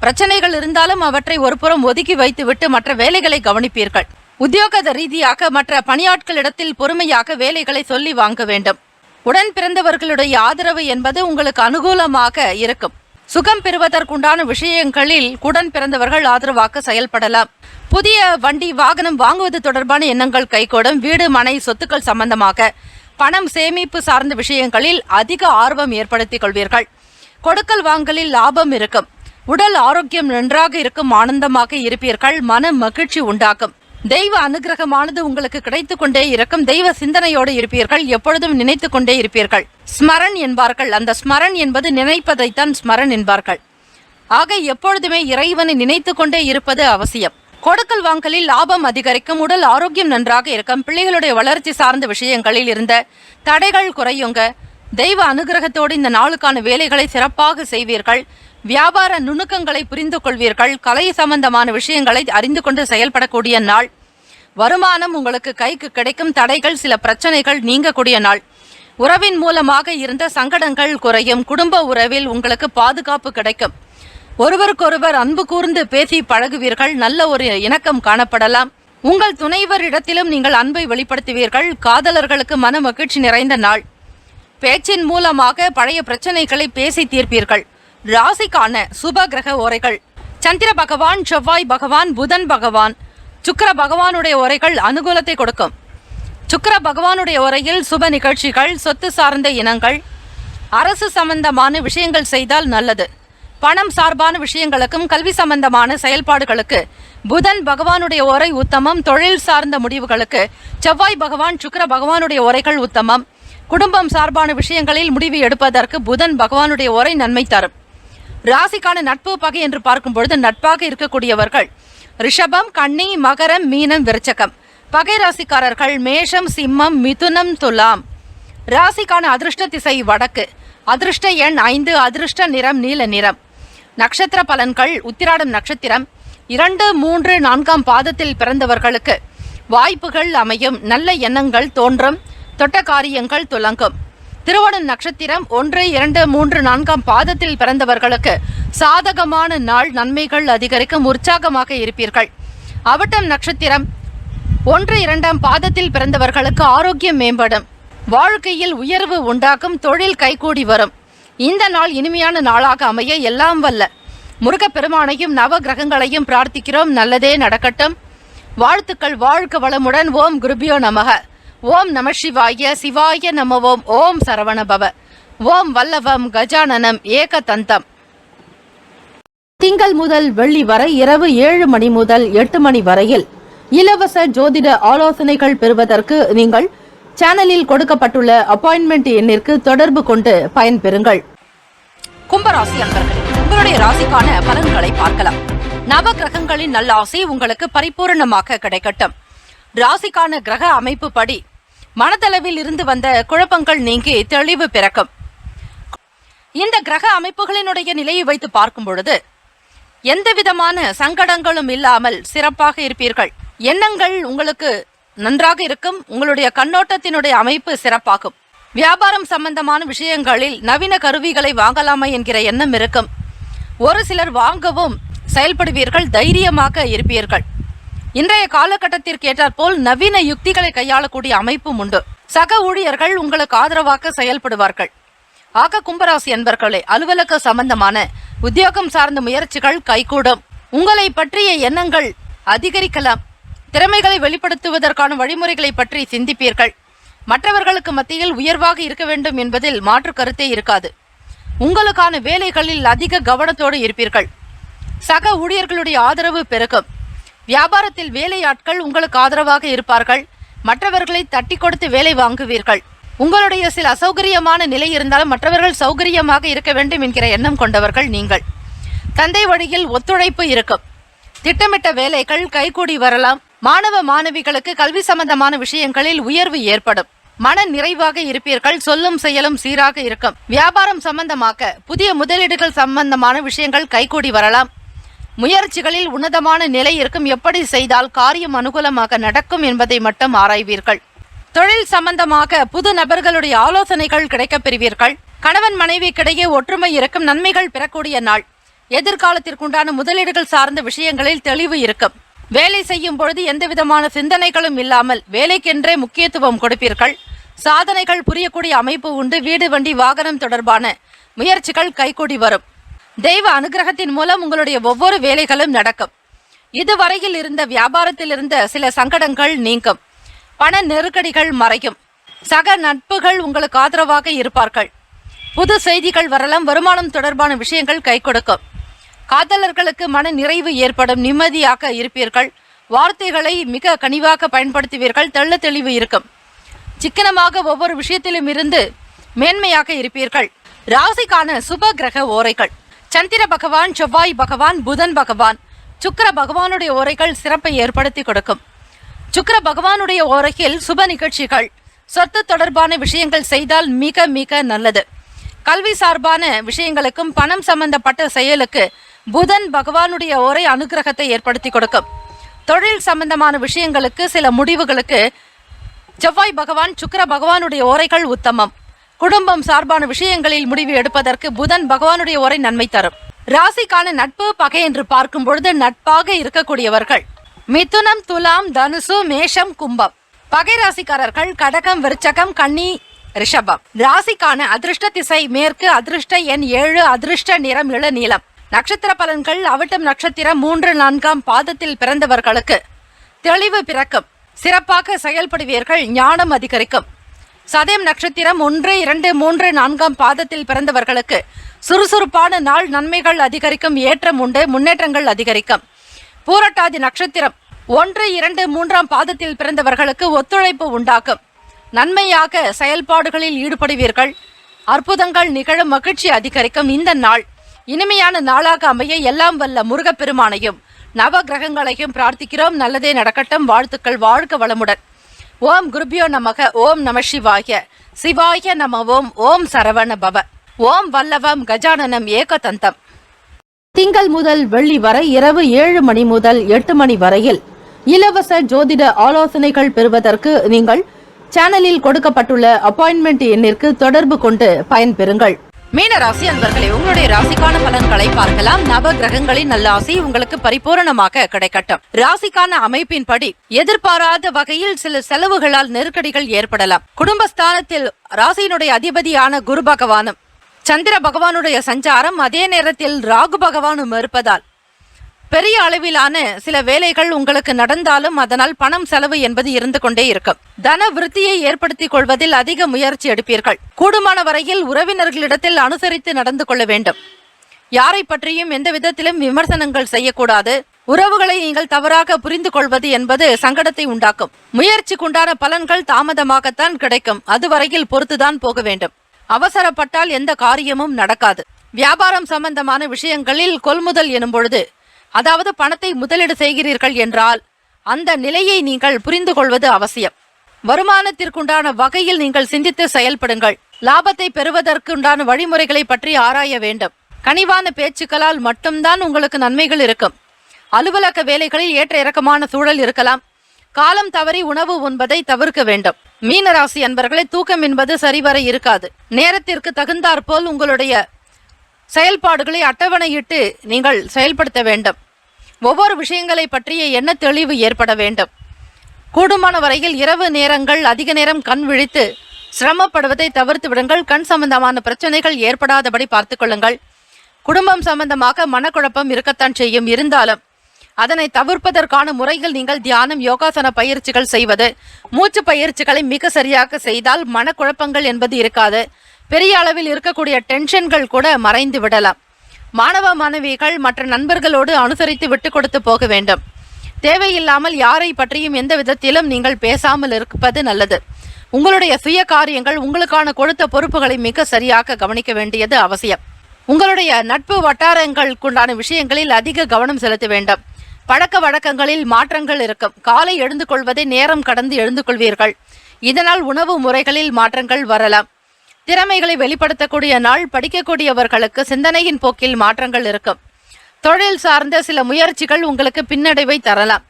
A: பிரச்சனைகள் இருந்தாலும் அவற்றை ஒரு புறம் ஒதுக்கி வைத்துவிட்டு மற்ற வேலைகளை கவனிப்பீர்கள். உத்தியோக ரீதியாக மற்ற பணியாட்களிடத்தில் பொறுமையாக வேலைகளை சொல்லி வாங்க வேண்டும். உடன் பிறந்தவர்களுடைய ஆதரவு என்பது உங்களுக்கு அனுகூலமாக இருக்கும். சுகம் பெறுவதற்குண்டான விஷயங்களில் உடன் பிறந்தவர்கள் ஆதரவாக செயல்படலாம். புதிய வண்டி வாகனம் வாங்குவது தொடர்பான எண்ணங்கள் கைகூடும். வீடு மனை சொத்துக்கள் சம்பந்தமாக பணம் சேமிப்பு சார்ந்த விஷயங்களில் அதிக ஆர்வம் ஏற்படுத்திக் கொள்வீர்கள். கொடுக்கல் வாங்கலில் லாபம் இருக்கும். உடல் ஆரோக்கியம் நன்றாக இருக்கும். ஆனந்தமாக இருப்பீர்கள். மன மகிழ்ச்சி உண்டாகும். தெய்வ அனுகிரகமானது உங்களுக்கு கிடைத்து கொண்டே இருக்கும். தெய்வ சிந்தனையோடு இருப்பீர்கள். எப்பொழுதும் நினைத்து கொண்டே இருப்பீர்கள். ஸ்மரன் என்பார்கள். அந்த ஸ்மரன் என்பது நினைப்பதைத்தான் ஸ்மரன் என்பார்கள். ஆக எப்பொழுதுமே இறைவனை நினைத்து கொண்டே இருப்பது அவசியம். கொடுக்கல் வாங்கலில் லாபம் அதிகரிக்கும். உடல் ஆரோக்கியம் நன்றாக இருக்கும். பிள்ளைகளுடைய வளர்ச்சி சார்ந்த விஷயங்களில் இருந்த தடைகள் குறையுங்க. தெய்வ அனுகிரகத்தோடு இந்த நாளுக்கான வேலைகளை சிறப்பாக செய்வீர்கள். வியாபார நுணுக்கங்களை புரிந்து கொள்வீர்கள். கலை சம்பந்தமான விஷயங்களை அறிந்து கொண்டு செயல்படக்கூடிய நாள். வருமானம் உங்களுக்கு கைக்கு கிடைக்கும். தடைகள் சில பிரச்சனைகள் நீங்கக்கூடிய நாள். உறவின் மூலமாக இருந்த சங்கடங்கள் குறையும். குடும்ப உறவில் உங்களுக்கு பாதுகாப்பு கிடைக்கும். ஒருவருக்கொருவர் அன்பு கூர்ந்து பேசி பழகுவீர்கள். நல்ல ஒரு இணக்கம் காணப்படலாம். உங்கள் துணைவரிடத்திலும் நீங்கள் அன்பை வெளிப்படுத்துவீர்கள். காதலர்களுக்கு மன மகிழ்ச்சி நிறைந்த நாள். பேச்சின் மூலமாக பழைய பிரச்சனைகளை பேசி தீர்ப்பீர்கள். ராசிக்கான சுப கிரக ஓரைகள்: சந்திர பகவான், செவ்வாய் பகவான், புதன் பகவான், சுக்கிர பகவானுடைய ஓரைகள் அனுகூலத்தை கொடுக்கும். சுக்கிர பகவானுடைய ஓரையில் சுப நிகழ்ச்சிகள், சொத்து சார்ந்த இனங்கள், அரசு சம்பந்தமான விஷயங்கள் செய்தால் நல்லது. பணம் சார்பான விஷயங்களுக்கும் கல்வி சம்பந்தமான செயல்பாடுகளுக்கு புதன் பகவானுடைய ஓரை உத்தமம். தொழில் சார்ந்த முடிவுகளுக்கு செவ்வாய் பகவான், சுக்கிர பகவானுடைய ஓரைகள் உத்தமம். குடும்பம் சார்பான விஷயங்களில் முடிவு எடுப்பதற்கு புதன் பகவானுடைய ஓரை நன்மை தரும். ராசிக்கான நட்பு பகை என்று பார்க்கும் பொழுது நட்பாக இருக்கக்கூடியவர்கள் ரிஷபம், கன்னி, மகரம், மீனம், விருச்சகம். பகை ராசிக்காரர்கள் மேஷம், சிம்மம், மிதுனம், துலாம். ராசிக்கான அதிர்ஷ்ட திசை வடக்கு. அதிர்ஷ்ட எண் 5. அதிர்ஷ்ட நிறம் நீல நிறம். நட்சத்திர பலன்கள்: உத்திராடம் நட்சத்திரம் 2, 3, 4ஆம் பாதத்தில் பிறந்தவர்களுக்கு வாய்ப்புகள் அமையும். நல்ல எண்ணங்கள் தோன்றும். தொட்ட காரியங்கள் துலங்கும். திருவோணம் நட்சத்திரம் 1, 2, 3, 4ஆம் பாதத்தில் பிறந்தவர்களுக்கு சாதகமான நாள், நன்மைகள் அதிகரிக்கும், உற்சாகமாக இருப்பீர்கள். அவிட்டம் நட்சத்திரம் 1, 2ஆம் பாதத்தில் பிறந்தவர்களுக்கு ஆரோக்கியம் மேம்படும், வாழ்க்கையில் உயர்வு உண்டாகும், தொழில் கைகூடி வரும். இந்த நாள் இனிமையான நாளாக அமைய எல்லாம் வல்ல முருகப்பெருமானையும் நவ கிரகங்களையும் பிரார்த்திக்கிறோம். நல்லதே நடக்கட்டும். வாழ்த்துக்கள். வாழ்க வளமுடன். ஓம் குருபியோ நமக. ஓம் நம சிவாய. சிவாய நம. ஓம் ஓம் சரவணபவ. ஓம் வல்லவம் கஜானனம் ஏகதந்தம்.
B: திங்கள் முதல் வெள்ளி வரை இரவு 7 மணி முதல் 8 மணி வரையில் இலவச ஜோதிட ஆலோசனைகள் பெறுவதற்கு நீங்கள் சேனலில் கொடுக்கப்பட்டுள்ள அப்பாயின்மெண்ட் எண்ணிற்கு தொடர்பு கொண்டு பயன்பெறுங்கள்.
A: கும்பராசி அன்பர்களே, உங்களுடைய ராசிக்கான பலன்களை பார்க்கலாம். நவ கிரகங்களின் நல்லாசை உங்களுக்கு பரிபூரணமாக கிடைக்கட்டும். ராசிக்கான கிரக அமைப்பு படி மனதளவில் இருந்து வந்த குழப்பங்கள் நீங்கி தெளிவு பிறக்கும். இந்த கிரக அமைப்புகளினுடைய நிலையை வைத்து பார்க்கும் பொழுது எந்த விதமான சங்கடங்களும் இல்லாமல் சிறப்பாக இருப்பீர்கள். எண்ணங்கள் உங்களுக்கு நன்றாக இருக்கும். உங்களுடைய கண்ணோட்டத்தினுடைய அமைப்பு சிறப்பாகும். வியாபாரம் சம்பந்தமான விஷயங்களில் நவீன கருவிகளை வாங்கலாமா என்கிற எண்ணம் இருக்கும். ஒரு சிலர் வாங்கவும் செயல்படுவீர்கள். தைரியமாக இருப்பீர்கள். இன்றைய காலகட்டத்திற்கு ஏற்றாற்போல் நவீன யுக்திகளை கையாளக்கூடிய அமைப்பும் உண்டு. சக ஊழியர்கள் உங்களுக்கு ஆதரவாக செயல்படுவார்கள். ஆக கும்பராசி என்பர்களே, அலுவலக சம்பந்தமான உத்தியோகம் சார்ந்த முயற்சிகள் கைகூடும். உங்களை பற்றிய எண்ணங்கள் அதிகரிக்கலாம். திறமைகளை வெளிப்படுத்துவதற்கான வழிமுறைகளை பற்றி சிந்திப்பீர்கள். மற்றவர்களுக்கு மத்தியில் உயர்வாக இருக்க வேண்டும் என்பதில் மாற்று கருத்தே இருக்காது. உங்களுக்கான வேலைகளில் அதிக கவனத்தோடு இருப்பீர்கள். சக ஊழியர்களுடைய ஆதரவு பெருகும். வியாபாரத்தில் வேலையாட்கள் உங்களுக்கு ஆதரவாக இருப்பார்கள். மற்றவர்களை தட்டி கொடுத்து வேலை வாங்குவீர்கள். உங்களுடைய சில அசௌகரியமான நிலை இருந்தாலும் மற்றவர்கள் சௌகரியமாக இருக்க வேண்டும் என்கிற எண்ணம் கொண்டவர்கள் நீங்கள். தந்தை வழியில் ஒத்துழைப்பு இருக்கும். திட்டமிட்ட வேலைகள் கைகூடி வரலாம். மாணவ மாணவிகளுக்கு கல்வி சம்பந்தமான விஷயங்களில் உயர்வு ஏற்படும். மன நிறைவாக இருப்பீர்கள். சொல்லும் செயலும் சீராக இருக்கும். வியாபாரம் சம்பந்தமாக புதிய முதலீடுகள் சம்பந்தமான விஷயங்கள் கைகூடி வரலாம். முயற்சிகளில் உன்னதமான நிலை இருக்கும். எப்படி செய்தால் காரியம் அனுகூலமாக நடக்கும் என்பதை மட்டும் ஆராய்வீர்கள். தொழில் சம்பந்தமாக புது நபர்களுடைய ஆலோசனைகள் கிடைக்கப் பெறுவீர்கள். கணவன் மனைவிக்கிடையே ஒற்றுமை இருக்கும். நன்மைகள் பெறக்கூடிய நாள். எதிர்காலத்திற்குண்டான முதலீடுகள் சார்ந்த விஷயங்களில் தெளிவு இருக்கும். வேலை செய்யும் பொழுது எந்த விதமான சிந்தனைகளும் இல்லாமல் வேலைக்கென்றே முக்கியத்துவம் கொடுப்பீர்கள். சாதனைகள் புரியக்கூடிய அமைப்பு உண்டு. வீடு, வண்டி, வாகனம் தொடர்பான முயற்சிகள் கைகூடி வரும். தெய்வ அனுகிரகத்தின் மூலம் உங்களுடைய ஒவ்வொரு வேலைகளும் நடக்கும். இதுவரையில் இருந்த வியாபாரத்தில் இருந்த சில சங்கடங்கள் நீங்கும். பண நெருக்கடிகள் மறையும். சக நட்புகள் உங்களுக்கு ஆதரவாக இருப்பார்கள். புது செய்திகள் வரலாம். வருமானம் தொடர்பான விஷயங்கள் கை கொடுக்கும். காதலர்களுக்கு மன நிறைவு ஏற்படும். நிம்மதியாக இருப்பீர்கள். வார்த்தைகளை மிக கனிவாக பயன்படுத்துவீர்கள். தெள்ள தெளிவு இருக்கும். சிக்கனமாக ஒவ்வொரு விஷயத்திலும் இருந்து மேன்மையாக இருப்பீர்கள். ராசிக்கான சுப கிரக ஓரைகள்: சந்திர பகவான், செவ்வாய் பகவான், புதன் பகவான், சுக்கிர பகவானுடைய ஓரைகள் சிறப்பை ஏற்படுத்தி கொடுக்கும். சுக்கிர பகவானுடைய ஓரையில் சுப நிகழ்ச்சிகள், சொத்து தொடர்பான விஷயங்கள் செய்தால் மிக மிக நல்லது. கல்வி சார்பான விஷயங்களுக்கும் பணம் சம்பந்தப்பட்ட செயலுக்கு புதன் பகவானுடைய ஓரை அனுகிரகத்தை ஏற்படுத்தி கொடுக்கும். தொழில் சம்பந்தமான விஷயங்களுக்கு சில முடிவுகளுக்கு செவ்வாய் பகவான், சுக்கிர பகவானுடைய ஓரைகள் உத்தமம். குடும்பம் சார்பான விஷயங்களில் முடிவு எடுப்பதற்கு புதன் பகவானுடைய ஓரை நன்மை தரும். ராசிக்கான நட்பு பகை என்று பார்க்கும் பொழுது நட்பாக இருக்கக்கூடியவர்கள் மிதுனம், துலாம், தனுசு, மேஷம், கும்பம். பகை ராசிக்காரர்கள் கடகம், விருச்சகம், கன்னி, ரிஷபம். ராசிக்கான அதிர்ஷ்ட திசை மேற்கு, அதிர்ஷ்ட எண் 7, அதிர்ஷ்ட நிறம் இளநீலம். நட்சத்திர பலன்கள்: அவிட்டம் நட்சத்திரம் 3, 4ஆம் பாதத்தில் பிறந்தவர்களுக்கு தெளிவு பிறக்கும். சிறப்பாக செயல்படுவீர்கள். ஞானம் அதிகரிக்கும். சதயம் நட்சத்திரம் 1, 2, 3, 4ஆம் பாதத்தில் பிறந்தவர்களுக்கு சுறுசுறுப்பான நாள். நன்மைகள் அதிகரிக்கும். ஏற்றம் உண்டு. முன்னேற்றங்கள் அதிகரிக்கும். பூரட்டாதி நட்சத்திரம் 1, 2, 3ஆம் பாதத்தில் பிறந்தவர்களுக்கு ஒத்துழைப்பு உண்டாகும். நன்மையாக செயல்பாடுகளில் ஈடுபடுவீர்கள். அற்புதங்கள் நிகழும். மகிழ்ச்சி அதிகரிக்கும். இந்த நாள் இனிமையான நாளாக அமைய எல்லாம் வல்ல முருகப்பெருமானையும் நவ கிரகங்களையும் பிரார்த்திக்கிறோம். நல்லதே நடக்கட்டும். வாழ்த்துக்கள். வாழ்க வளமுடன். ஓம் குருபியோ நமக. ஓம் நம சிவாய. சிவாய நம. ஓம் ஓம் சரவண பவ. ஓம் வல்லவம் கஜானனம் ஏகதந்தம்.
B: திங்கள் முதல் வெள்ளி வரை இரவு 7 மணி முதல் 8 மணி வரையில் இலவச ஜோதிட ஆலோசனைகள் பெறுவதற்கு நீங்கள் சேனலில் கொடுக்கப்பட்டுள்ள அப்பாயின்மெண்ட் எண்ணிற்கு தொடர்பு கொண்டு பயன்பெறுங்கள்.
A: மீன ராசி அன்பர்களே, உங்களுடைய ராசிக்கான பலன்களை பார்க்கலாம். நவ கிரகங்களின் நல்லாசி உங்களுக்கு பரிபூரணமாக கிடைக்கட்டும். ராசிக்கான அமைப்பின்படி எதிர்பாராத வகையில் சில செலவுகளால் நெருக்கடிகள் ஏற்படலாம். குடும்பஸ்தானத்தில் ராசியினுடைய அதிபதியான குரு பகவானும் சந்திர பகவானுடைய சஞ்சாரம், அதே நேரத்தில் ராகு பகவானும் இருப்பதால் பெரிய அளவிலான சில வேலைகள் உங்களுக்கு நடந்தாலும் அதனால் பணம் செலவு என்பது இருந்து கொண்டே இருக்கும். தன விருத்தியை ஏற்படுத்திக் கொள்வதில் அதிக முயற்சி எடுப்பீர்கள். கூடுமான வரையில் உறவினர்களிடத்தில் அனுசரித்து நடந்து கொள்ள வேண்டும். யாரை பற்றியும் எந்த விதத்திலும் விமர்சனங்கள் செய்யக்கூடாது. உறவுகளை நீங்கள் தவறாக புரிந்து கொள்வது என்பது சங்கடத்தை உண்டாக்கும். முயற்சிக்குண்டான பலன்கள் தாமதமாகத்தான் கிடைக்கும். அதுவரையில் பொறுத்துதான் போக வேண்டும். அவசரப்பட்டால் எந்த காரியமும் நடக்காது. வியாபாரம் சம்பந்தமான விஷயங்களில் கொள்முதல் எனும் பொழுது, அதாவது பணத்தை முதலீடு செய்கிறீர்கள் என்றால் அந்த நிலையை நீங்கள் புரிந்து கொள்வது அவசியம். வருமானத்திற்குண்டான வகையில் நீங்கள் சிந்தித்து செயல்படுங்கள். லாபத்தை பெறுவதற்குண்டான வழிமுறைகளை பற்றி ஆராய வேண்டும். கனிவான பேச்சுக்களால் மட்டும்தான் உங்களுக்கு நன்மைகள் இருக்கும். அலுவலக வேலைகளில் ஏற்ற இறக்கமான சூழல் இருக்கலாம். காலம் தவறி உணவு உண்பதை தவிர்க்க வேண்டும். மீனராசி அன்பர்களே, தூக்கம் என்பது சரிவர இருக்காது. நேரத்திற்கு தகுந்தாற்போல் உங்களுடைய செயல்பாடுகளை அட்டவணையிட்டு நீங்கள் செயல்படுத்த வேண்டும். ஒவ்வொரு விஷயங்களை பற்றிய எண்ண தெளிவு ஏற்பட வேண்டும். கூடுமான வரையில் இரவு நேரங்கள் அதிக நேரம் கண் விழித்து சிரமப்படுவதை தவிர்த்து விடுங்கள். கண் சம்பந்தமான பிரச்சனைகள் ஏற்படாதபடி பார்த்துக் கொள்ளுங்கள். குடும்பம் சம்பந்தமாக மனக்குழப்பம் இருக்கத்தான் செய்யும். இருந்தாலும் அதனை தவிர்ப்பதற்கான முறைகள் நீங்கள் தியானம், யோகாசன பயிற்சிகள் செய்வது, மூச்சு பயிற்சிகளை மிக சரியாக செய்தால் மனக்குழப்பங்கள் என்பது இருக்காது. பெரிய அளவில் இருக்கக்கூடிய டென்ஷன்கள் கூட மறைந்து விடலாம். மாணவ மாணவிகள் மற்ற நண்பர்களோடு அனுசரித்து விட்டு கொடுத்து போக வேண்டும். தேவையில்லாமல் யாரை பற்றியும் எந்த விதத்திலும் நீங்கள் பேசாமல் இருப்பது நல்லது. உங்களுடைய சுய காரியங்கள், உங்களுக்கான கொடுத்த பொறுப்புகளை மிக சரியாக கவனிக்க வேண்டியது அவசியம். உங்களுடைய நட்பு வட்டாரங்களுக்குண்டான விஷயங்களில் அதிக கவனம் செலுத்த வேண்டும். பழக்க வழக்கங்களில் மாற்றங்கள் இருக்கும். காலை எழுந்து கொள்வதை நேரம் கடந்து எழுந்து கொள்வீர்கள். இதனால் உணவு முறைகளில் மாற்றங்கள் வரலாம். திறமைகளை வெளிப்படுத்தக்கூடிய நாள். படிக்கக்கூடியவர்களுக்கு சிந்தனையின் போக்கில் மாற்றங்கள் இருக்கும். தொழில் சார்ந்த சில முயற்சிகள் உங்களுக்கு பின்னடைவை தரலாம்.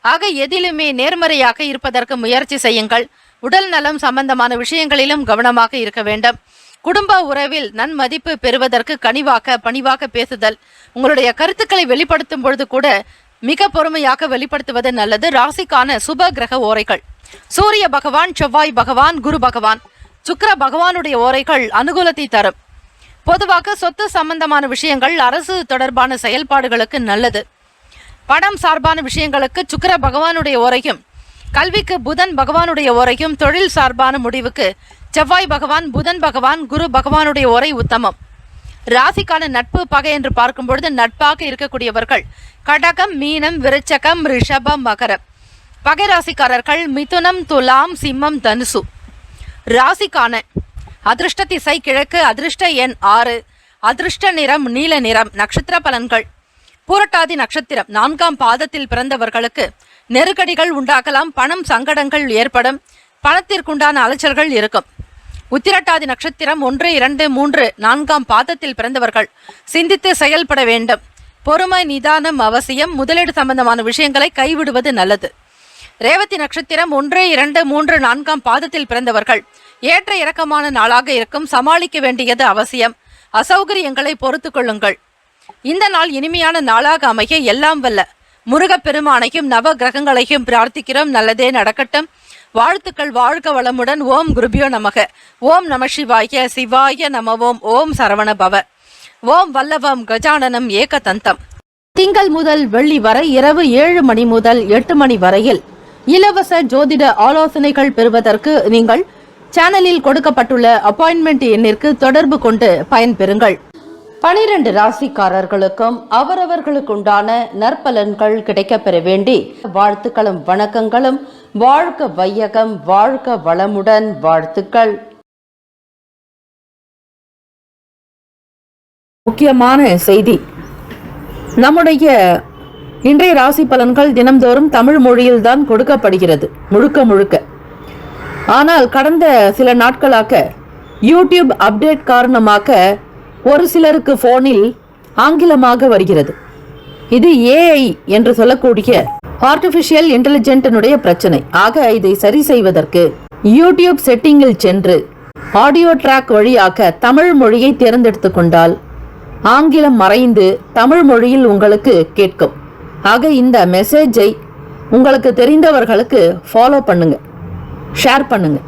A: ஆக எதிலுமே நேர்மறையாக இருப்பதற்கு முயற்சி செய்யுங்கள். உடல் நலம் சம்பந்தமான விஷயங்களிலும் கவனமாக இருக்க வேண்டும். குடும்ப உறவில் நன்மதிப்பு பெறுவதற்கு பணிவாக பேசுதல். உங்களுடைய கருத்துக்களை வெளிப்படுத்தும் பொழுது கூட மிக பொறுமையாக வெளிப்படுத்துவது நல்லது. ராசிக்கான சுப கிரக ஓரைகள்: சூரிய பகவான், செவ்வாய் பகவான், குரு பகவான், சுக்கிர பகவானுடைய ஓரைகள் அனுகூலத்தை தரும். பொதுவாக சொத்து சம்பந்தமான விஷயங்கள், அரசு தொடர்பான செயல்பாடுகளுக்கு நல்லது. பணம் சார்பான விஷயங்களுக்கு சுக்கிர பகவானுடைய ஓரையும், கல்விக்கு புதன் பகவானுடைய ஓரையும், தொழில் சார்பான முடிவுக்கு செவ்வாய் பகவான், புதன் பகவான், குரு பகவானுடைய ஓரை உத்தமம். ராசிக்கான நட்பு பகை என்று பார்க்கும் பொழுது நட்பாக இருக்கக்கூடியவர்கள் கடகம், மீனம், விருச்சகம், ரிஷபம், மகரம். பகை ராசிக்காரர்கள் மிதுனம், துலாம், சிம்மம், தனுசு. ராசிக்கான அதிர்ஷ்ட திசை கிழக்கு, அதிர்ஷ்ட எண் 6, அதிர்ஷ்ட நிறம் நீல நிறம். நட்சத்திர பலன்கள்: பூரட்டாதி நட்சத்திரம் 4ஆம் பாதத்தில் பிறந்தவர்களுக்கு நெருக்கடிகள் உண்டாகலாம். பணம் சங்கடங்கள் ஏற்படும். பணத்திற்குண்டான அலைச்சல்கள் இருக்கும். உத்திரட்டாதி நட்சத்திரம் 1, 2, 3, 4ஆம் பாதத்தில் பிறந்தவர்கள் சிந்தித்து செயல்பட வேண்டும். பொறுமை, நிதானம் அவசியம். முதலீடு சம்பந்தமான விஷயங்களை கைவிடுவது நல்லது. ரேவதி நட்சத்திரம் 1, 2, 3, 4ஆம் பாதத்தில் பிறந்தவர்கள் ஏற்ற இறக்கமான நாளாக இருக்கும். சமாளிக்க வேண்டியது அவசியம். அசௌகரியங்களை பொறுத்து கொள்ளுங்கள். இந்த நாள் இனிமையான நாளாக அமைய எல்லாம் வல்ல முருகப்பெருமானையும் நவ கிரகங்களையும் பிரார்த்திக்கிறோம். நல்லதே நடக்கட்டும். வாழ்த்துக்கள். வாழ்க வளமுடன். ஓம் குருபியோ நமக. ஓம் நம சிவாய. சிவாய நம. ஓம் சரவண பவ. ஓம் வல்லவம் கஜானனம் ஏகதந்தம்.
B: திங்கள் முதல் வெள்ளி வரை இரவு 7 மணி முதல் 8 மணி வரையில் இலவச ஜோதிட ஆலோசனைகள் பெறுவதற்கு நீங்கள் சேனலில் கொடுக்கப்பட்டுள்ள அப்பாயின்மெண்ட் எண்ணிற்கு தொடர்பு கொண்டு பயன்பெறுங்கள். 12 ராசிக்காரர்களுக்கும் அவரவர்களுக்குண்டான நற்பலன்கள் கிடைக்கப்பெற வேண்டி வாழ்த்துக்களும் வணக்கங்களும். வாழ்க வையகம், வாழ்க வளமுடன். வாழ்த்துக்கள். முக்கியமான செய்தி: நம்முடைய இன்றைய ராசி பலன்கள் தினம்தோறும் தமிழ் மொழியில்தான் கொடுக்கப்படுகிறது முழுக்க. ஆனால் கடந்த சில நாட்களாக யூடியூப் அப்டேட் காரணமாக ஒரு சிலருக்கு போனில் ஆங்கிலமாக வருகிறது. இது ஏஐ என்று சொல்லக்கூடிய ஆர்டிபிஷியல் இன்டெலிஜென்டினுடைய பிரச்சனை. ஆக இதை சரி செய்வதற்கு யூடியூப் செட்டிங்கில் சென்று ஆடியோ ட்ராக் வழியாக தமிழ் மொழியை தேர்ந்தெடுத்து கொண்டால் ஆங்கிலம் மறைந்து தமிழ் மொழியில் உங்களுக்கு கேட்கும். ஆக இந்த மெசேஜை உங்களுக்கு தெரிந்தவர்களுக்கு ஃபாலோ பண்ணுங்க, ஷேர் பண்ணுங்க.